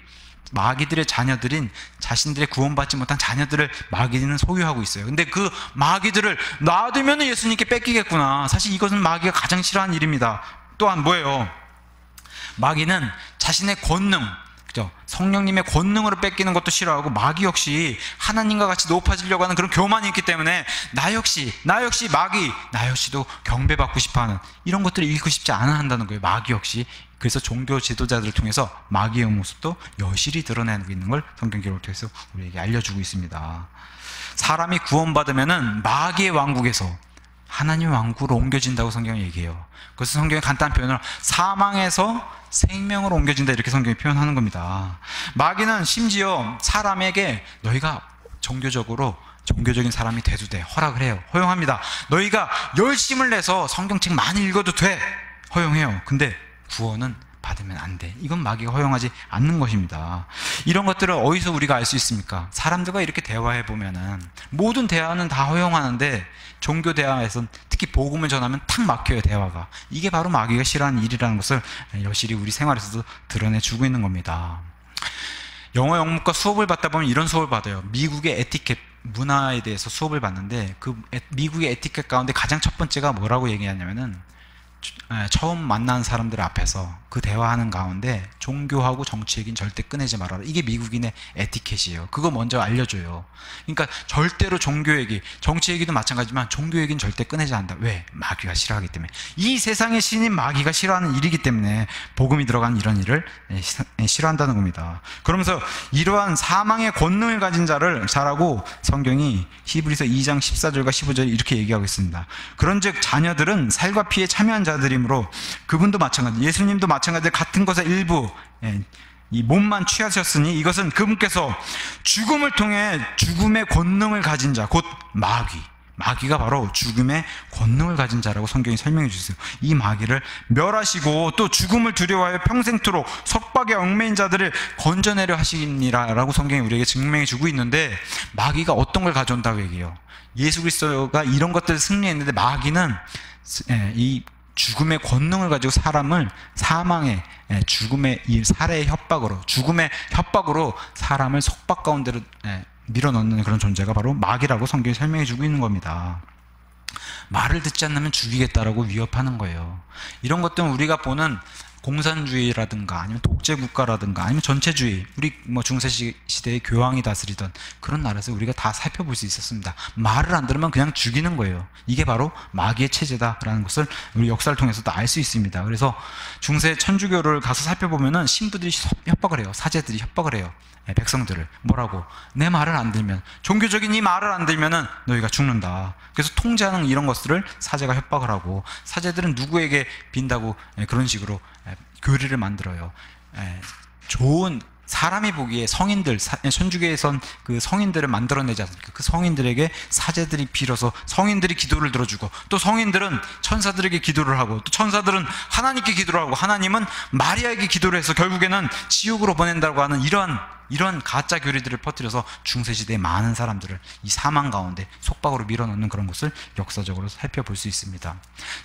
마귀들의 자녀들인 자신들의 구원받지 못한 자녀들을 마귀는 소유하고 있어요. 근데 그 마귀들을 놔두면 예수님께 뺏기겠구나. 사실 이것은 마귀가 가장 싫어하는 일입니다. 또한 뭐예요? 마귀는 자신의 권능, 그죠? 성령님의 권능으로 뺏기는 것도 싫어하고, 마귀 역시 하나님과 같이 높아지려고 하는 그런 교만이 있기 때문에 나 역시 마귀, 나 역시도 경배받고 싶어하는 이런 것들을 잃고 싶지 않아 한다는 거예요. 마귀 역시. 그래서 종교 지도자들을 통해서 마귀의 모습도 여실히 드러내고 있는 걸 성경 기록을 통해서 우리에게 알려주고 있습니다. 사람이 구원받으면은 마귀의 왕국에서 하나님의 왕국으로 옮겨진다고 성경이 얘기해요. 그래서 성경의 간단한 표현으로 사망에서 생명으로 옮겨진다, 이렇게 성경이 표현하는 겁니다. 마귀는 심지어 사람에게 너희가 종교적인 사람이 돼도 돼, 허락을 해요. 허용합니다. 너희가 열심을 내서 성경책 많이 읽어도 돼, 허용해요. 근데 구원은 받으면 안 돼. 이건 마귀가 허용하지 않는 것입니다. 이런 것들을 어디서 우리가 알 수 있습니까? 사람들과 이렇게 대화해 보면은 모든 대화는 다 허용하는데 종교 대화에서는 특히 복음을 전하면 탁 막혀요, 대화가. 이게 바로 마귀가 싫어하는 일이라는 것을 여실히 우리 생활에서도 드러내주고 있는 겁니다. 영어 영문과 수업을 받다 보면 이런 수업을 받아요. 미국의 에티켓, 문화에 대해서 수업을 받는데 그 미국의 에티켓 가운데 가장 첫 번째가 뭐라고 얘기하냐면은, 처음 만난 사람들 앞에서 그 대화하는 가운데 종교하고 정치 얘기는 절대 꺼내지 말아라. 이게 미국인의 에티켓이에요. 그거 먼저 알려줘요. 그러니까 절대로 종교 얘기, 정치 얘기도 마찬가지지만 종교 얘기는 절대 꺼내지 않는다. 왜? 마귀가 싫어하기 때문에. 이 세상의 신인 마귀가 싫어하는 일이기 때문에 복음이 들어간 이런 일을 싫어한다는 겁니다. 그러면서 이러한 사망의 권능을 가진 자라고 성경이 히브리서 2장 14절과 15절에 이렇게 얘기하고 있습니다. 그런즉 자녀들은 살과 피에 참여한 자들이므로 그분도 마찬가지, 예수님도 마찬가지로 같은 것의 일부, 이 몸만 취하셨으니 이것은 그분께서 죽음을 통해 죽음의 권능을 가진 자, 곧 마귀가 바로 죽음의 권능을 가진 자라고 성경이 설명해 주세요. 이 마귀를 멸하시고 또 죽음을 두려워하여 평생토록 속박에 얽매인 자들을 건져내려 하시니라 라고 성경이 우리에게 증명해 주고 있는데, 마귀가 어떤 걸 가져온다고 얘기해요? 예수 그리스도가 이런 것들을 승리했는데 마귀는 이 죽음의 권능을 가지고 사람을 사망의, 죽음의 이 살해의 협박으로, 죽음의 협박으로 사람을 속박 가운데로 밀어넣는 그런 존재가 바로 마귀라고 성경이 설명해 주고 있는 겁니다. 말을 듣지 않으면 죽이겠다라고 위협하는 거예요. 이런 것들은 우리가 보는 공산주의라든가 아니면 독재국가라든가 아니면 전체주의, 우리 중세시대의 교황이 다스리던 그런 나라에서 우리가 다 살펴볼 수 있었습니다. 말을 안 들으면 그냥 죽이는 거예요. 이게 바로 마귀의 체제다라는 것을 우리 역사를 통해서도 알 수 있습니다. 그래서 중세 천주교를 가서 살펴보면은 신부들이 협박을 해요. 사제들이 협박을 해요. 백성들을 뭐라고? 내 말을 안 들면, 종교적인 이 말을 안 들면은 너희가 죽는다. 그래서 통제하는 이런 것들을 사제가 협박을 하고, 사제들은 누구에게 빈다고 그런 식으로 교리를 만들어요. 좋은 사람이 보기에 성인들, 천주교에선 그 성인들을 만들어내지 않습니까? 그 성인들에게 사제들이 빌어서 성인들이 기도를 들어주고, 또 성인들은 천사들에게 기도를 하고, 또 천사들은 하나님께 기도를 하고, 하나님은 마리아에게 기도를 해서 결국에는 지옥으로 보낸다고 하는 이런 가짜 교리들을 퍼뜨려서 중세시대의 많은 사람들을 이 사망 가운데 속박으로 밀어넣는 그런 것을 역사적으로 살펴볼 수 있습니다.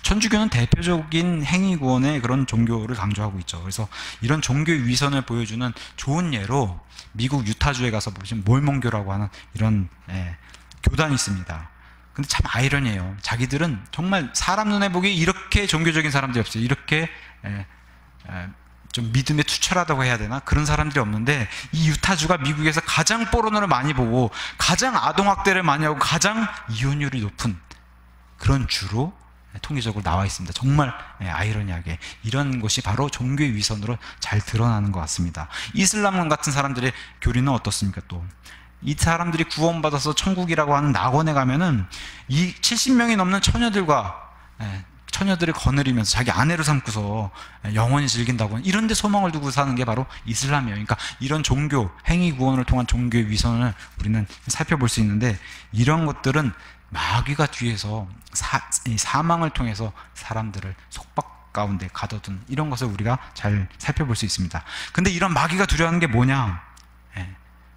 천주교는 대표적인 행위구원의 그런 종교를 강조하고 있죠. 그래서 이런 종교의 위선을 보여주는 좋은 예로 미국 유타주에 가서 보시면 몰몬교라고 하는 이런 교단이 있습니다. 근데 참 아이러니해요. 자기들은 정말 사람 눈에 보기에 이렇게 종교적인 사람들이 없어요. 이렇게 좀 믿음에 투철하다고 해야 되나? 그런 사람들이 없는데, 이 유타주가 미국에서 가장 포르노를 많이 보고 가장 아동학대를 많이 하고 가장 이혼율이 높은 그런 주로 통계적으로 나와 있습니다. 정말 아이러니하게 이런 것이 바로 종교의 위선으로 잘 드러나는 것 같습니다. 이슬람 같은 사람들의 교리는 어떻습니까? 또 이 사람들이 구원받아서 천국이라고 하는 낙원에 가면은 이 70명이 넘는 처녀들을 거느리면서 자기 아내로 삼고서 영원히 즐긴다고, 이런 데 소망을 두고 사는 게 바로 이슬람이에요. 그러니까 이런 종교, 행위 구원을 통한 종교의 위선을 우리는 살펴볼 수 있는데, 이런 것들은 마귀가 뒤에서 사망을 통해서 사람들을 속박 가운데 가둬둔 이런 것을 우리가 잘 살펴볼 수 있습니다. 근데 이런 마귀가 두려워하는 게 뭐냐?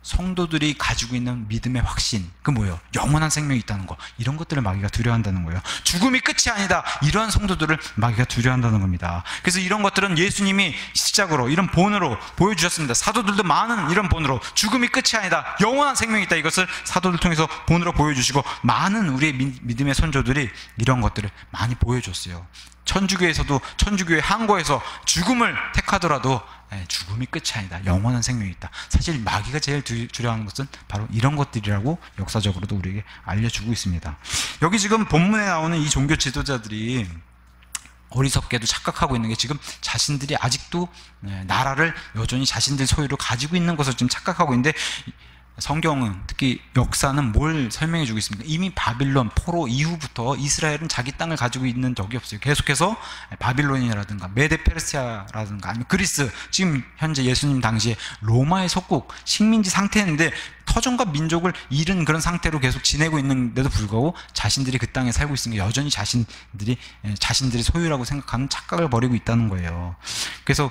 성도들이 가지고 있는 믿음의 확신, 그 뭐예요? 영원한 생명이 있다는 거, 이런 것들을 마귀가 두려워한다는 거예요. 죽음이 끝이 아니다, 이러한 성도들을 마귀가 두려워한다는 겁니다. 그래서 이런 것들은 예수님이 시작으로 이런 본으로 보여주셨습니다. 사도들도 많은 이런 본으로 죽음이 끝이 아니다, 영원한 생명이 있다, 이것을 사도들 통해서 본으로 보여주시고, 많은 우리의 믿음의 선조들이 이런 것들을 많이 보여줬어요. 천주교에서도, 천주교의 항거에서 죽음을 택하더라도 죽음이 끝이 아니다, 영원한 생명이 있다. 사실 마귀가 제일 두려워하는 것은 바로 이런 것들이라고 역사적으로도 우리에게 알려주고 있습니다. 여기 지금 본문에 나오는 이 종교 지도자들이 어리석게도 착각하고 있는 게, 지금 자신들이 아직도 나라를 여전히 자신들 소유로 가지고 있는 것을 지금 착각하고 있는데, 성경은, 특히 역사는 뭘 설명해 주고 있습니까? 이미 바빌론, 포로 이후부터 이스라엘은 자기 땅을 가지고 있는 적이 없어요. 계속해서 바빌론이라든가 메데 페르시아라든가 아니면 그리스, 지금 현재 예수님 당시에 로마의 속국 식민지 상태였는데 터전과 민족을 잃은 그런 상태로 계속 지내고 있는데도 불구하고 자신들이 그 땅에 살고 있으니까 여전히 자신들이 소유라고 생각하는 착각을 벌이고 있다는 거예요. 그래서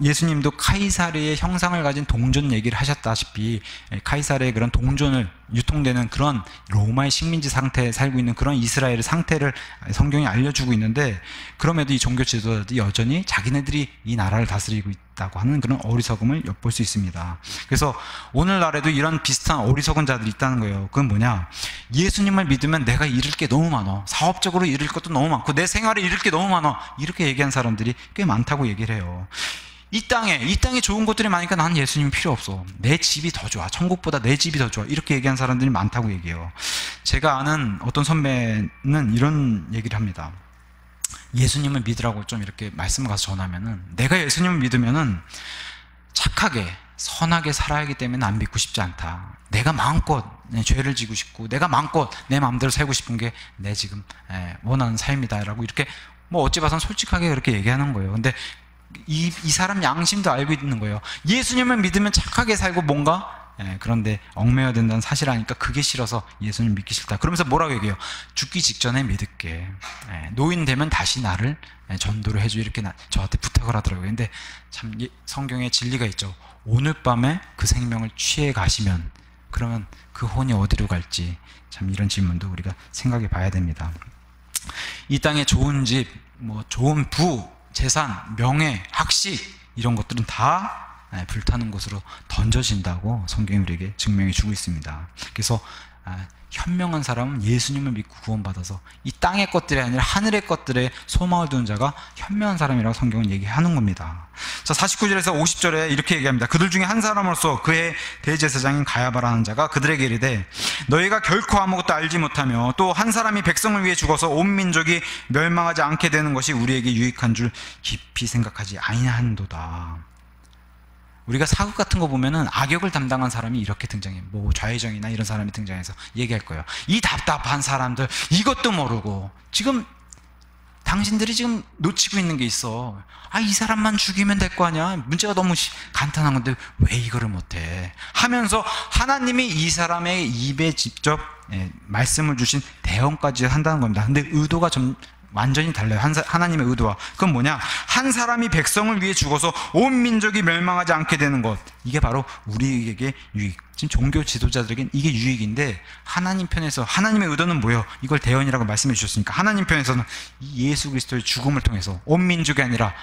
예수님도 카이사르의 형상을 가진 동전 얘기를 하셨다시피, 카이사르의 그런 동전을 유통되는 그런 로마의 식민지 상태에 살고 있는 그런 이스라엘의 상태를 성경이 알려주고 있는데, 그럼에도 이 종교 지도자들이 여전히 자기네들이 이 나라를 다스리고 있다고 하는 그런 어리석음을 엿볼 수 있습니다. 그래서 오늘날에도 이런 비슷한 어리석은 자들이 있다는 거예요. 그건 뭐냐? 예수님을 믿으면 내가 잃을 게 너무 많아, 사업적으로 잃을 것도 너무 많고 내 생활에 잃을 게 너무 많아, 이렇게 얘기한 사람들이 꽤 많다고 얘기를 해요. 이 땅에 좋은 것들이 많으니까 나는 예수님 필요 없어, 내 집이 더 좋아, 천국보다 내 집이 더 좋아, 이렇게 얘기한 사람들이 많다고 얘기해요. 제가 아는 어떤 선배는 이런 얘기를 합니다. 예수님을 믿으라고 좀 이렇게 말씀을 가서 전하면은, 내가 예수님을 믿으면은 착하게 선하게 살아야 하기 때문에 안 믿고 싶지 않다, 내가 마음껏 죄를 지고 싶고 내가 마음껏 내 마음대로 살고 싶은 게 내 지금 원하는 삶이다 라고, 이렇게 어찌 봐선 솔직하게 그렇게 얘기하는 거예요. 근데 이 사람 양심도 알고 있는 거예요. 예수님을 믿으면 착하게 살고 뭔가 그런데 얽매여야 된다는 사실 아니까 그게 싫어서 예수님 믿기 싫다. 그러면서 뭐라고 얘기해요? 죽기 직전에 믿을게, 노인 되면 다시 나를 전도를 해줘, 이렇게 저한테 부탁을 하더라고요. 근데 참 성경에 진리가 있죠. 오늘 밤에 그 생명을 취해 가시면 그러면 그 혼이 어디로 갈지, 참 이런 질문도 우리가 생각해 봐야 됩니다. 이 땅에 좋은 집, 뭐 좋은 부, 재산, 명예, 학식 이런 것들은 다 불타는 곳으로 던져진다고 성경이 우리에게 증명해 주고 있습니다. 그래서 현명한 사람은 예수님을 믿고 구원받아서 이 땅의 것들이 아니라 하늘의 것들에 소망을 두는 자가 현명한 사람이라고 성경은 얘기하는 겁니다. 자, 49절에서 50절에 이렇게 얘기합니다. 그들 중에 한 사람으로서 그의 대제사장인 가야바라는 자가 그들에게 이르되 너희가 결코 아무것도 알지 못하며 또 한 사람이 백성을 위해 죽어서 온 민족이 멸망하지 않게 되는 것이 우리에게 유익한 줄 깊이 생각하지 아니한도다. 우리가 사극 같은 거 보면은 악역을 담당한 사람이 이렇게 등장해요. 뭐 좌회전이나 이런 사람이 등장해서 얘기할 거예요. 이 답답한 사람들, 이것도 모르고 지금 당신들이 지금 놓치고 있는 게 있어. 이 사람만 죽이면 될 거 아니야. 문제가 너무 간단한 건데 왜 이거를 못해 하면서 하나님이 이 사람의 입에 직접 말씀을 주신 대언까지 한다는 겁니다. 근데 의도가 좀 완전히 달라요. 하나님의 의도와. 그건 뭐냐? 한 사람이 백성을 위해 죽어서 온 민족이 멸망하지 않게 되는 것. 이게 바로 우리에게 유익. 지금 종교 지도자들에겐 이게 유익인데 하나님 편에서 하나님의 의도는 뭐예요? 이걸 대언이라고 말씀해 주셨으니까 하나님 편에서는 이 예수 그리스도의 죽음을 통해서 온 민족이 아니라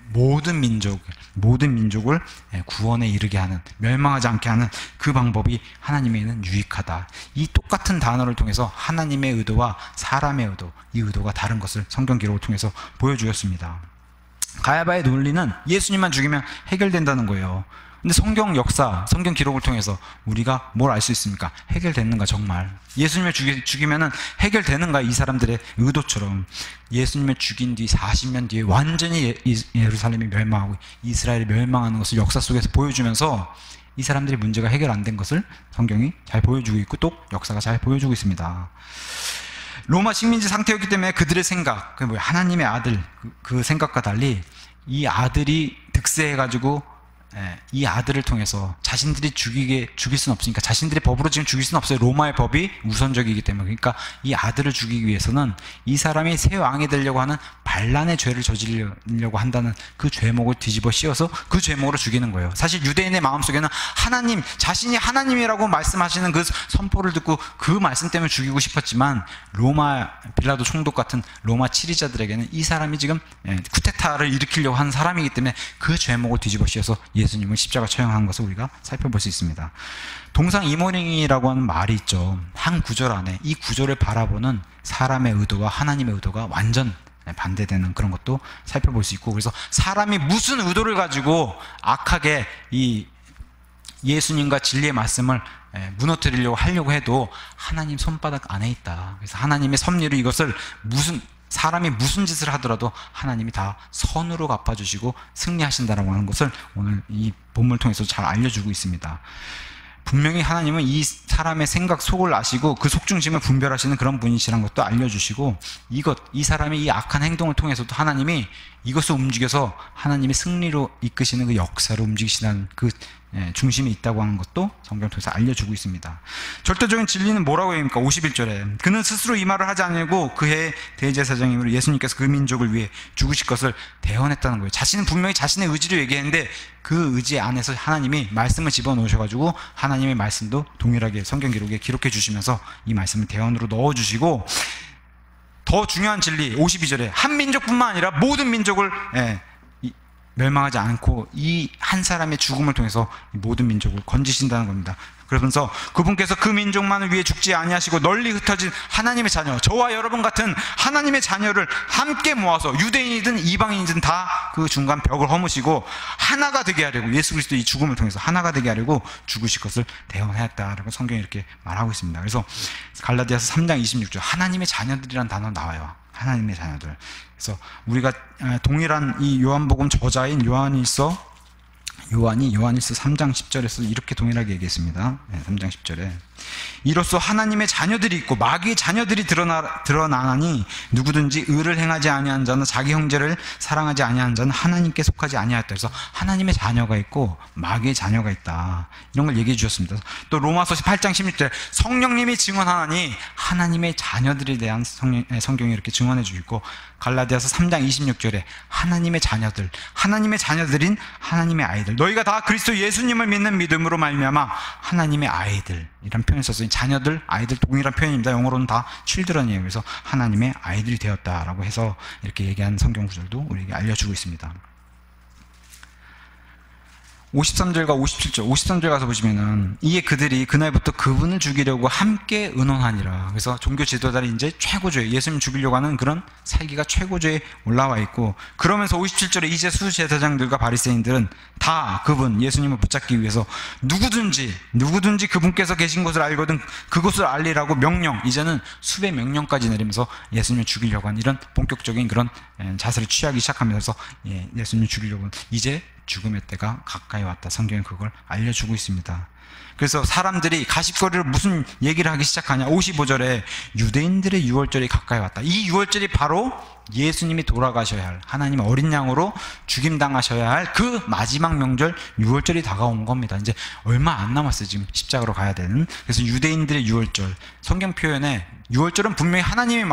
모든 민족을 구원에 이르게 하는, 멸망하지 않게 하는 그 방법이 하나님에게는 유익하다. 이 똑같은 단어를 통해서 하나님의 의도와 사람의 의도, 이 의도가 다른 것을 성경 기록을 통해서 보여주셨습니다. 가야바의 논리는 예수님만 죽이면 해결된다는 거예요. 근데 성경 역사, 성경 기록을 통해서 우리가 뭘 알 수 있습니까? 해결됐는가 정말? 예수님을 죽이면은 해결되는가? 이 사람들의 의도처럼 예수님을 죽인 뒤 40년 뒤에 완전히 예루살렘이 멸망하고 이스라엘이 멸망하는 것을 역사 속에서 보여주면서 이 사람들이 문제가 해결 안 된 것을 성경이 잘 보여주고 있고 또 역사가 잘 보여주고 있습니다. 로마 식민지 상태였기 때문에 그들의 생각, 하나님의 아들 그 생각과 달리 이 아들이 득세해가지고 이 아들을 통해서 자신들이 죽일 수는 없으니까 자신들의 법으로 지금 죽일 수는 없어요. 로마의 법이 우선적이기 때문에. 그러니까 이 아들을 죽이기 위해서는 이 사람이 새 왕이 되려고 하는 반란의 죄를 저지르려고 한다는 그 죄목을 뒤집어 씌워서 그 죄목으로 죽이는 거예요. 사실 유대인의 마음속에는 하나님, 자신이 하나님이라고 말씀하시는 그 선포를 듣고 그 말씀 때문에 죽이고 싶었지만 로마 빌라도 총독 같은 로마 치리자들에게는 이 사람이 지금 쿠데타를 일으키려고 하는 사람이기 때문에 그 죄목을 뒤집어 씌워서 예수님을 십자가 처형한 것을 우리가 살펴볼 수 있습니다. 동상이모링이라고 하는 말이 있죠. 한 구절 안에 이 구절을 바라보는 사람의 의도와 하나님의 의도가 완전 반대되는 그런 것도 살펴볼 수 있고, 그래서 사람이 무슨 의도를 가지고 악하게 이 예수님과 진리의 말씀을 무너뜨리려고 하려고 해도 하나님 손바닥 안에 있다. 그래서 하나님의 섭리로 이것을 사람이 무슨 짓을 하더라도 하나님이 다 선으로 갚아주시고 승리하신다라고 하는 것을 오늘 이 본문을 통해서 잘 알려주고 있습니다. 분명히 하나님은 이 사람의 생각 속을 아시고 그 속중심을 분별하시는 그런 분이시라는 것도 알려주시고, 이 사람의 이 악한 행동을 통해서도 하나님이 이것을 움직여서 하나님의 승리로 이끄시는 그 역사로 움직이시는 그 중심이 있다고 하는 것도 성경을 통해서 알려주고 있습니다. 절대적인 진리는 뭐라고 합니까? 51절에 그는 스스로 이 말을 하지 않고 그의 대제사장이므로 예수님께서 그 민족을 위해 죽으실 것을 대언했다는 거예요. 자신은 분명히 자신의 의지로 얘기했는데 그 의지 안에서 하나님이 말씀을 집어넣으셔가지고 하나님의 말씀도 동일하게 성경 기록에 기록해 주시면서 이 말씀을 대언으로 넣어주시고, 더 중요한 진리 52절에 한 민족뿐만 아니라 모든 민족을 멸망하지 않고 이 한 사람의 죽음을 통해서 모든 민족을 건지신다는 겁니다. 그러면서 그분께서 그 민족만을 위해 죽지 아니하시고 널리 흩어진 하나님의 자녀, 저와 여러분 같은 하나님의 자녀를 함께 모아서 유대인이든 이방인이든 다 그 중간 벽을 허무시고 하나가 되게 하려고, 예수 그리스도 이 죽음을 통해서 하나가 되게 하려고 죽으실 것을 대언하였다라고 성경이 이렇게 말하고 있습니다. 그래서 갈라디아서 3장 26절 하나님의 자녀들이란 단어 나와요. 하나님의 자녀들. 그래서 우리가 동일한 이 요한복음 저자인 요한이 요한일서 3장 10절에서 이렇게 동일하게 얘기했습니다. 3장 10절에 이로써 하나님의 자녀들이 있고 마귀의 자녀들이 드러나니 누구든지 의를 행하지 아니한 자는 자기 형제를 사랑하지 아니한 자는 하나님께 속하지 아니하였다. 그래서 하나님의 자녀가 있고 마귀의 자녀가 있다. 이런 걸 얘기해 주셨습니다. 또 로마서 8장 16절 성령님이 증언하니 하나님의 자녀들에 대한 성경이 이렇게 증언해 주고 있고, 갈라디아서 3장 26절에 하나님의 자녀들인 하나님의 아이들, 너희가 다 그리스도 예수님을 믿는 믿음으로 말미암아 하나님의 아이들, 이란 표현을 썼어요. 자녀들, 아이들 동일한 표현입니다. 영어로는 다 children이에요. 그래서 하나님의 아이들이 되었다라고 해서 이렇게 얘기한 성경 구절도 우리에게 알려주고 있습니다. 53절과 57절, 53절 가서 보시면은, 이에 그들이 그날부터 그분을 죽이려고 함께 의논하니라. 그래서 종교 지도자들이 이제 최고조에, 예수님 죽이려고 하는 그런 살기가 최고조에 올라와 있고, 그러면서 57절에 이제 수제사장들과 바리새인들은 다 그분 예수님을 붙잡기 위해서 누구든지 그분께서 계신 곳을 알거든 그곳을 알리라고 명령, 이제는 수배 명령까지 내리면서 예수님을 죽이려고 하는 이런 본격적인 그런 자세를 취하기 시작하면서 예수님을 죽이려고 하는, 이제 죽음의 때가 가까이 왔다. 성경이 그걸 알려주고 있습니다. 그래서 사람들이 가십거리로 무슨 얘기를 하기 시작하냐. 55절에 유대인들의 유월절이 가까이 왔다. 이 유월절이 바로 예수님이 돌아가셔야 할, 하나님 어린 양으로 죽임당하셔야 할 그 마지막 명절 유월절이 다가온 겁니다. 이제 얼마 안 남았어요. 지금 십자가로 가야 되는. 그래서 유대인들의 유월절, 성경 표현에 유월절은 분명히 하나님이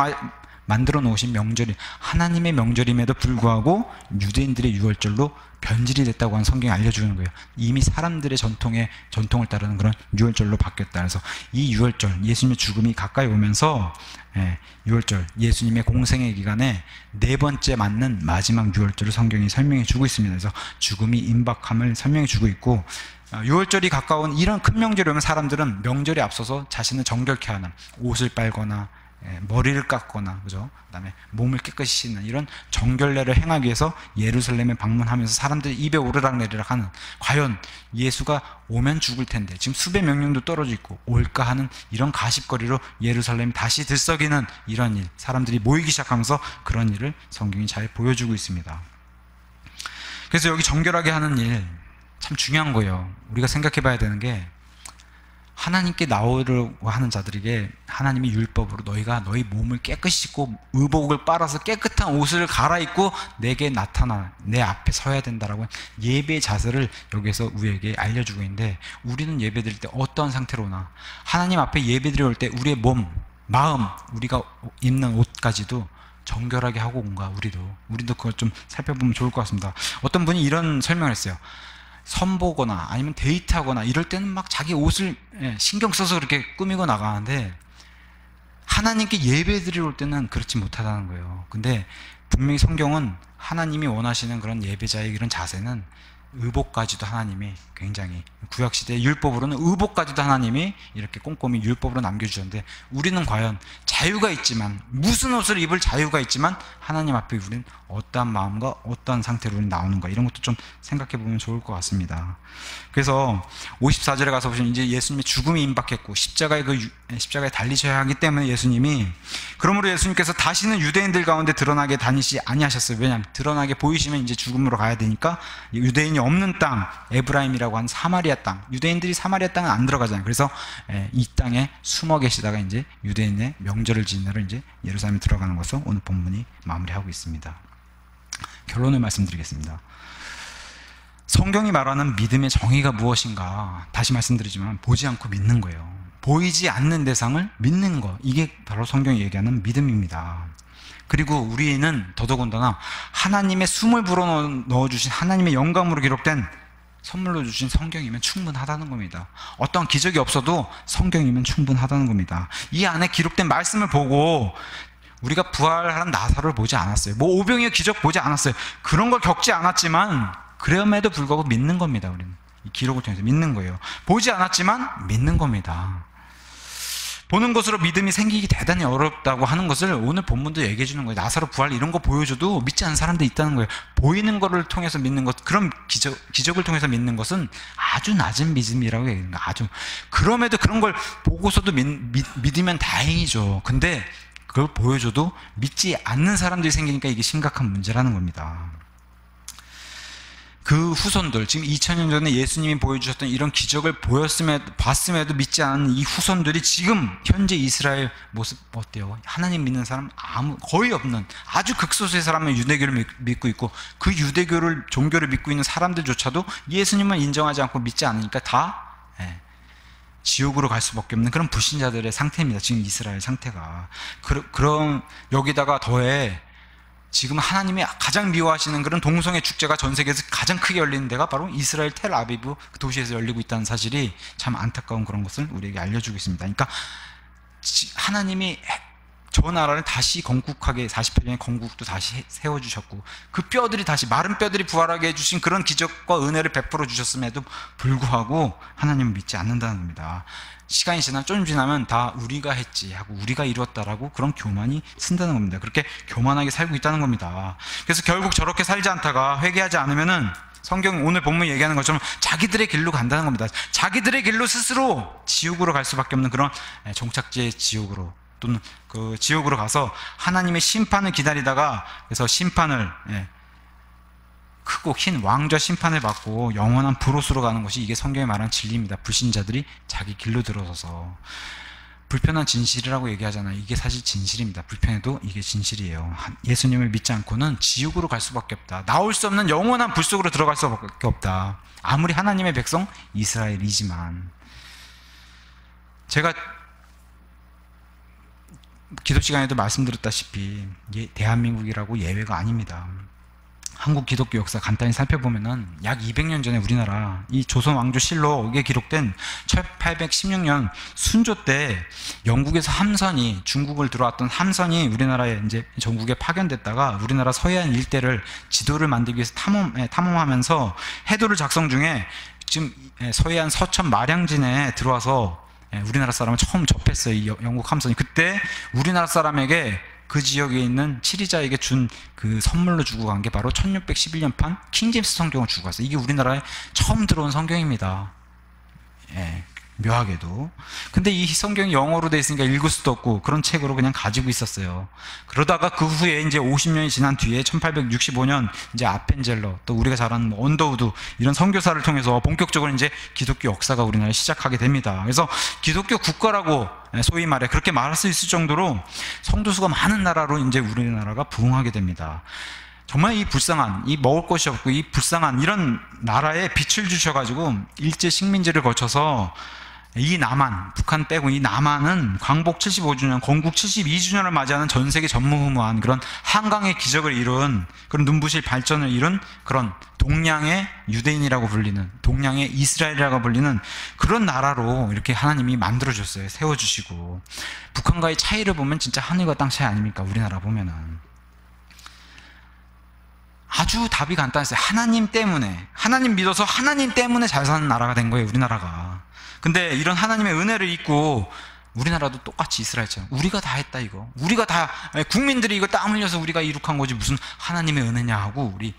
만들어 놓으신 명절이, 하나님의 명절임에도 불구하고 유대인들의 유월절로 변질이 됐다고 하는 성경이 알려주는 거예요. 이미 사람들의 전통을 따르는 그런 유월절로 바뀌었다. 그래서 이 유월절, 예수님의 죽음이 가까이 오면서 유월절, 예수님의 공생의 기간에 네 번째 맞는 마지막 유월절을 성경이 설명해 주고 있습니다. 그래서 죽음이 임박함을 설명해 주고 있고, 유월절이 가까운 이런 큰 명절이 오면 사람들은 명절에 앞서서 자신을 정결케 하는, 옷을 빨거나 머리를 깎거나, 그죠? 그다음에 몸을 깨끗이 씻는 이런 정결례를 행하기 위해서 예루살렘에 방문하면서 사람들이 입에 오르락내리락 하는, 과연 예수가 오면 죽을 텐데 지금 수배 명령도 떨어져 있고 올까 하는 이런 가십거리로 예루살렘이 다시 들썩이는 이런 일, 사람들이 모이기 시작하면서 그런 일을 성경이 잘 보여주고 있습니다. 그래서 여기 정결하게 하는 일 참 중요한 거예요. 우리가 생각해 봐야 되는 게, 하나님께 나오려고 하는 자들에게 하나님의 율법으로 너희가 너희 몸을 깨끗이 씻고 의복을 빨아서 깨끗한 옷을 갈아입고 내게 나타나 내 앞에 서야 된다라고 예배의 자세를 여기서 우리에게 알려주고 있는데, 우리는 예배 드릴 때 어떤 상태로나 하나님 앞에 예배 드릴 때 우리의 몸, 마음, 우리가 입는 옷까지도 정결하게 하고 온가. 우리도 그걸 좀 살펴보면 좋을 것 같습니다. 어떤 분이 이런 설명을 했어요. 선보거나 아니면 데이트하거나 이럴 때는 막 자기 옷을 신경 써서 그렇게 꾸미고 나가는데, 하나님께 예배 드리러 올 때는 그렇지 못하다는 거예요. 근데 분명히 성경은 하나님이 원하시는 그런 예배자의 이런 자세는 의복까지도 하나님이 굉장히, 구약시대의 율법으로는 의복까지도 하나님이 이렇게 꼼꼼히 율법으로 남겨주셨는데, 우리는 과연 자유가 있지만, 무슨 옷을 입을 자유가 있지만 하나님 앞에 우리는 어떠한 마음과 어떠한 상태로 우리는 나오는가, 이런 것도 좀 생각해 보면 좋을 것 같습니다. 그래서 54절에 가서 보시면 이제 예수님의 죽음이 임박했고 십자가에 달리셔야 하기 때문에 그러므로 예수님께서 다시는 유대인들 가운데 드러나게 다니시 아니하셨어요. 왜냐하면 드러나게 보이시면 이제 죽음으로 가야 되니까, 유대인이 없는 땅, 에브라임이라고 하는 사마리아 땅, 유대인들이 사마리아 땅은 안 들어가잖아요. 그래서 이 땅에 숨어 계시다가 이제 유대인의 명절을 지내러 이제 예루살렘에 들어가는 것을 오늘 본문이 마무리하고 있습니다. 결론을 말씀드리겠습니다. 성경이 말하는 믿음의 정의가 무엇인가, 다시 말씀드리지만 보지 않고 믿는 거예요. 보이지 않는 대상을 믿는 거, 이게 바로 성경이 얘기하는 믿음입니다. 그리고 우리는 더더군다나 하나님의 숨을 불어넣어주신, 하나님의 영감으로 기록된 선물로 주신 성경이면 충분하다는 겁니다. 어떤 기적이 없어도 성경이면 충분하다는 겁니다. 이 안에 기록된 말씀을 보고 우리가 부활한 나사로를 보지 않았어요. 뭐 오병이어 기적 보지 않았어요. 그런 걸 겪지 않았지만 그럼에도 불구하고 믿는 겁니다. 우리는 이 기록을 통해서 믿는 거예요. 보지 않았지만 믿는 겁니다. 보는 것으로 믿음이 생기기 대단히 어렵다고 하는 것을 오늘 본문도 얘기해 주는 거예요. 나사로 부활 이런 거 보여줘도 믿지 않는 사람들이 있다는 거예요. 보이는 거를 통해서 믿는 것, 그런 기적을 통해서 믿는 것은 아주 낮은 믿음이라고 얘기하는 거예요. 아주. 그럼에도 그런 걸 보고서도 믿으면 다행이죠. 근데 그걸 보여줘도 믿지 않는 사람들이 생기니까 이게 심각한 문제라는 겁니다. 그 후손들, 지금 2000년 전에 예수님이 보여주셨던 이런 기적을 봤음에도 믿지 않는 이 후손들이 지금 현재 이스라엘 모습 어때요? 하나님 믿는 사람 거의 없는, 아주 극소수의 사람은 유대교를 믿고 있고, 그 종교를 믿고 있는 사람들조차도 예수님을 인정하지 않고 믿지 않으니까 다 지옥으로 갈 수밖에 없는 그런 불신자들의 상태입니다. 지금 이스라엘 상태가. 그럼 여기다가 더해 지금 하나님이 가장 미워하시는 그런 동성애 축제가 전 세계에서 가장 크게 열리는 데가 바로 이스라엘 텔아비브 그 도시에서 열리고 있다는 사실이 참 안타까운 그런 것을 우리에게 알려주고 있습니다. 그러니까 하나님이 저 나라를 다시 건국하게 48년의 건국도 다시 세워주셨고 그 뼈들이 다시 마른 뼈들이 부활하게 해주신 그런 기적과 은혜를 베풀어 주셨음에도 불구하고 하나님을 믿지 않는다는 겁니다. 시간이 좀 지나면 다 우리가 했지 하고 우리가 이루었다라고 그런 교만이 쓴다는 겁니다. 그렇게 교만하게 살고 있다는 겁니다. 그래서 결국 저렇게 살지 않다가 회개하지 않으면은 성경 오늘 본문 얘기하는 것처럼 자기들의 길로 간다는 겁니다. 자기들의 길로 스스로 지옥으로 갈 수밖에 없는 그런 종착지의 지옥으로 또는 그 지옥으로 가서 하나님의 심판을 기다리다가 그래서 심판을 크고 흰 왕좌 심판을 받고 영원한 불옷으로 가는 것이 이게 성경이 말하는 진리입니다. 불신자들이 자기 길로 들어서서 불편한 진실이라고 얘기하잖아요. 이게 사실 진실입니다. 불편해도 이게 진실이에요. 예수님을 믿지 않고는 지옥으로 갈 수밖에 없다. 나올 수 없는 영원한 불 속으로 들어갈 수밖에 없다. 아무리 하나님의 백성 이스라엘이지만 제가 기도 시간에도 말씀드렸다시피 이게 대한민국이라고 예외가 아닙니다. 한국 기독교 역사 간단히 살펴보면은 약 200년 전에 우리나라 이 조선 왕조 실록에 기록된 1816년 순조 때 영국에서 함선이 중국을 들어왔던 함선이 우리나라에 이제 전국에 파견됐다가 우리나라 서해안 일대를 지도를 만들기 위해서 탐험하면서 해도를 작성 중에 지금 서해안 서천 마량진에 들어와서 우리나라 사람을 처음 접했어요. 이 영국 함선이. 그때 우리나라 사람에게 그 지역에 있는 치리자에게 준 그 선물로 주고 간 게 바로 1611년판 킹제임스 성경을 주고 갔어요. 이게 우리나라에 처음 들어온 성경입니다. 묘하게도. 근데 이 성경이 영어로 돼 있으니까 읽을 수도 없고 그런 책으로 그냥 가지고 있었어요. 그러다가 그 후에 이제 50년이 지난 뒤에 1865년 이제 아펜젤러 또 우리가 잘 아는 언더우드 이런 선교사를 통해서 본격적으로 이제 기독교 역사가 우리나라에 시작하게 됩니다. 그래서 기독교 국가라고 소위 말해 그렇게 말할 수 있을 정도로 성도수가 많은 나라로 이제 우리나라가 부흥하게 됩니다. 정말 이 불쌍한, 이 먹을 것이 없고 이 불쌍한 이런 나라에 빛을 주셔가지고 일제 식민지를 거쳐서 이 남한, 북한 빼고 이 남한은 광복 75주년, 건국 72주년을 맞이하는 전 세계 전무후무한 그런 한강의 기적을 이룬 그런 눈부실 발전을 이룬 그런 동양의 유대인이라고 불리는 동양의 이스라엘이라고 불리는 그런 나라로 이렇게 하나님이 만들어줬어요. 세워주시고 북한과의 차이를 보면 진짜 하늘과 땅 차이 아닙니까? 우리나라 보면은 아주 답이 간단했어요. 하나님 때문에 하나님 믿어서 하나님 때문에 잘 사는 나라가 된 거예요. 우리나라가. 근데 이런 하나님의 은혜를 잊고 우리나라도 똑같이 이스라엘처럼 우리가 다 했다 이거 우리가 다 국민들이 이거 땀 흘려서 우리가 이룩한 거지 무슨 하나님의 은혜냐 하고 우리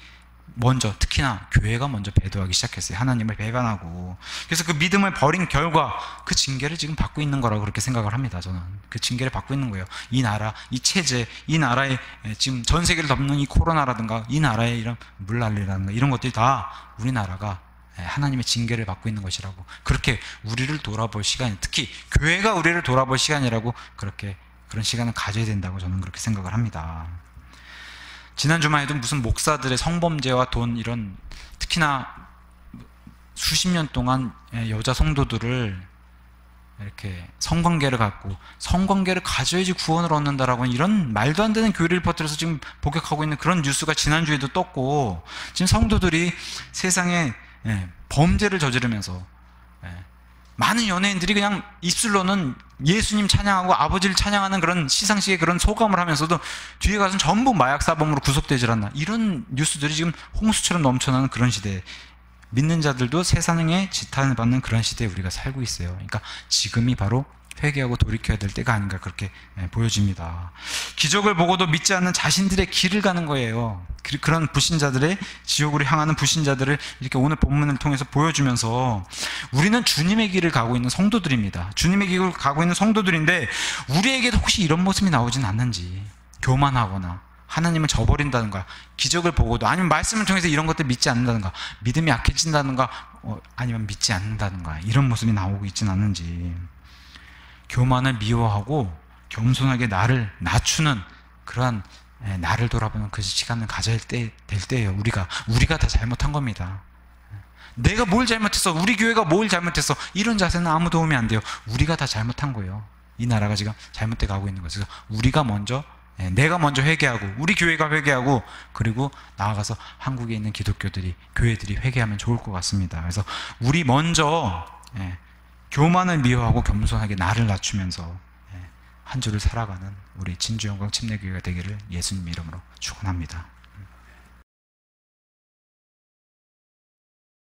먼저 특히나 교회가 먼저 배도하기 시작했어요. 하나님을 배반하고. 그래서 그 믿음을 버린 결과 그 징계를 지금 받고 있는 거라고 그렇게 생각을 합니다. 저는 그 징계를 받고 있는 거예요. 이 나라, 이 체제, 이 나라의 지금 전 세계를 덮는 이 코로나라든가 이 나라의 이런 물난리라든가 이런 것들이 다 우리나라가 하나님의 징계를 받고 있는 것이라고 그렇게 우리를 돌아볼 시간, 특히 교회가 우리를 돌아볼 시간이라고 그렇게 그런 시간을 가져야 된다고 저는 그렇게 생각을 합니다. 지난 주말에도 무슨 목사들의 성범죄와 돈 이런 특히나 수십 년 동안 여자 성도들을 이렇게 성관계를 갖고 성관계를 가져야지 구원을 얻는다라고 이런 말도 안 되는 교리를 퍼뜨려서 지금 복역하고 있는 그런 뉴스가 지난주에도 떴고 지금 성도들이 세상에 범죄를 저지르면서 많은 연예인들이 그냥 입술로는 예수님 찬양하고 아버지를 찬양하는 그런 시상식에 그런 소감을 하면서도 뒤에 가서는 전부 마약 사범으로 구속되질 않나 이런 뉴스들이 지금 홍수처럼 넘쳐나는 그런 시대에 믿는 자들도 세상에 지탄을 받는 그런 시대에 우리가 살고 있어요. 그러니까 지금이 바로 회개하고 돌이켜야 될 때가 아닌가 그렇게 보여집니다. 기적을 보고도 믿지 않는 자신들의 길을 가는 거예요. 그런 불신자들의 지옥으로 향하는 불신자들을 이렇게 오늘 본문을 통해서 보여주면서 우리는 주님의 길을 가고 있는 성도들입니다. 주님의 길을 가고 있는 성도들인데 우리에게도 혹시 이런 모습이 나오진 않는지 교만하거나 하나님을 저버린다든가 기적을 보고도 아니면 말씀을 통해서 이런 것들 믿지 않는다든가 믿음이 약해진다든가 아니면 믿지 않는다든가 이런 모습이 나오고 있진 않는지 교만을 미워하고 겸손하게 나를 낮추는 그러한 나를 돌아보는 그 시간을 가져야 될 때예요. 우리가 다 잘못한 겁니다. 내가 뭘 잘못했어? 우리 교회가 뭘 잘못했어? 이런 자세는 아무 도움이 안 돼요. 우리가 다 잘못한 거예요. 이 나라가 지금 잘못돼 가고 있는 거죠. 그래서 우리가 먼저 내가 먼저 회개하고 우리 교회가 회개하고 그리고 나아가서 한국에 있는 기독교들이 교회들이 회개하면 좋을 것 같습니다. 그래서 우리 먼저 교만을 미워하고 겸손하게 나를 낮추면서 한 주를 살아가는 우리 진주영광 침례교회가 되기를 예수님 이름으로 축원합니다.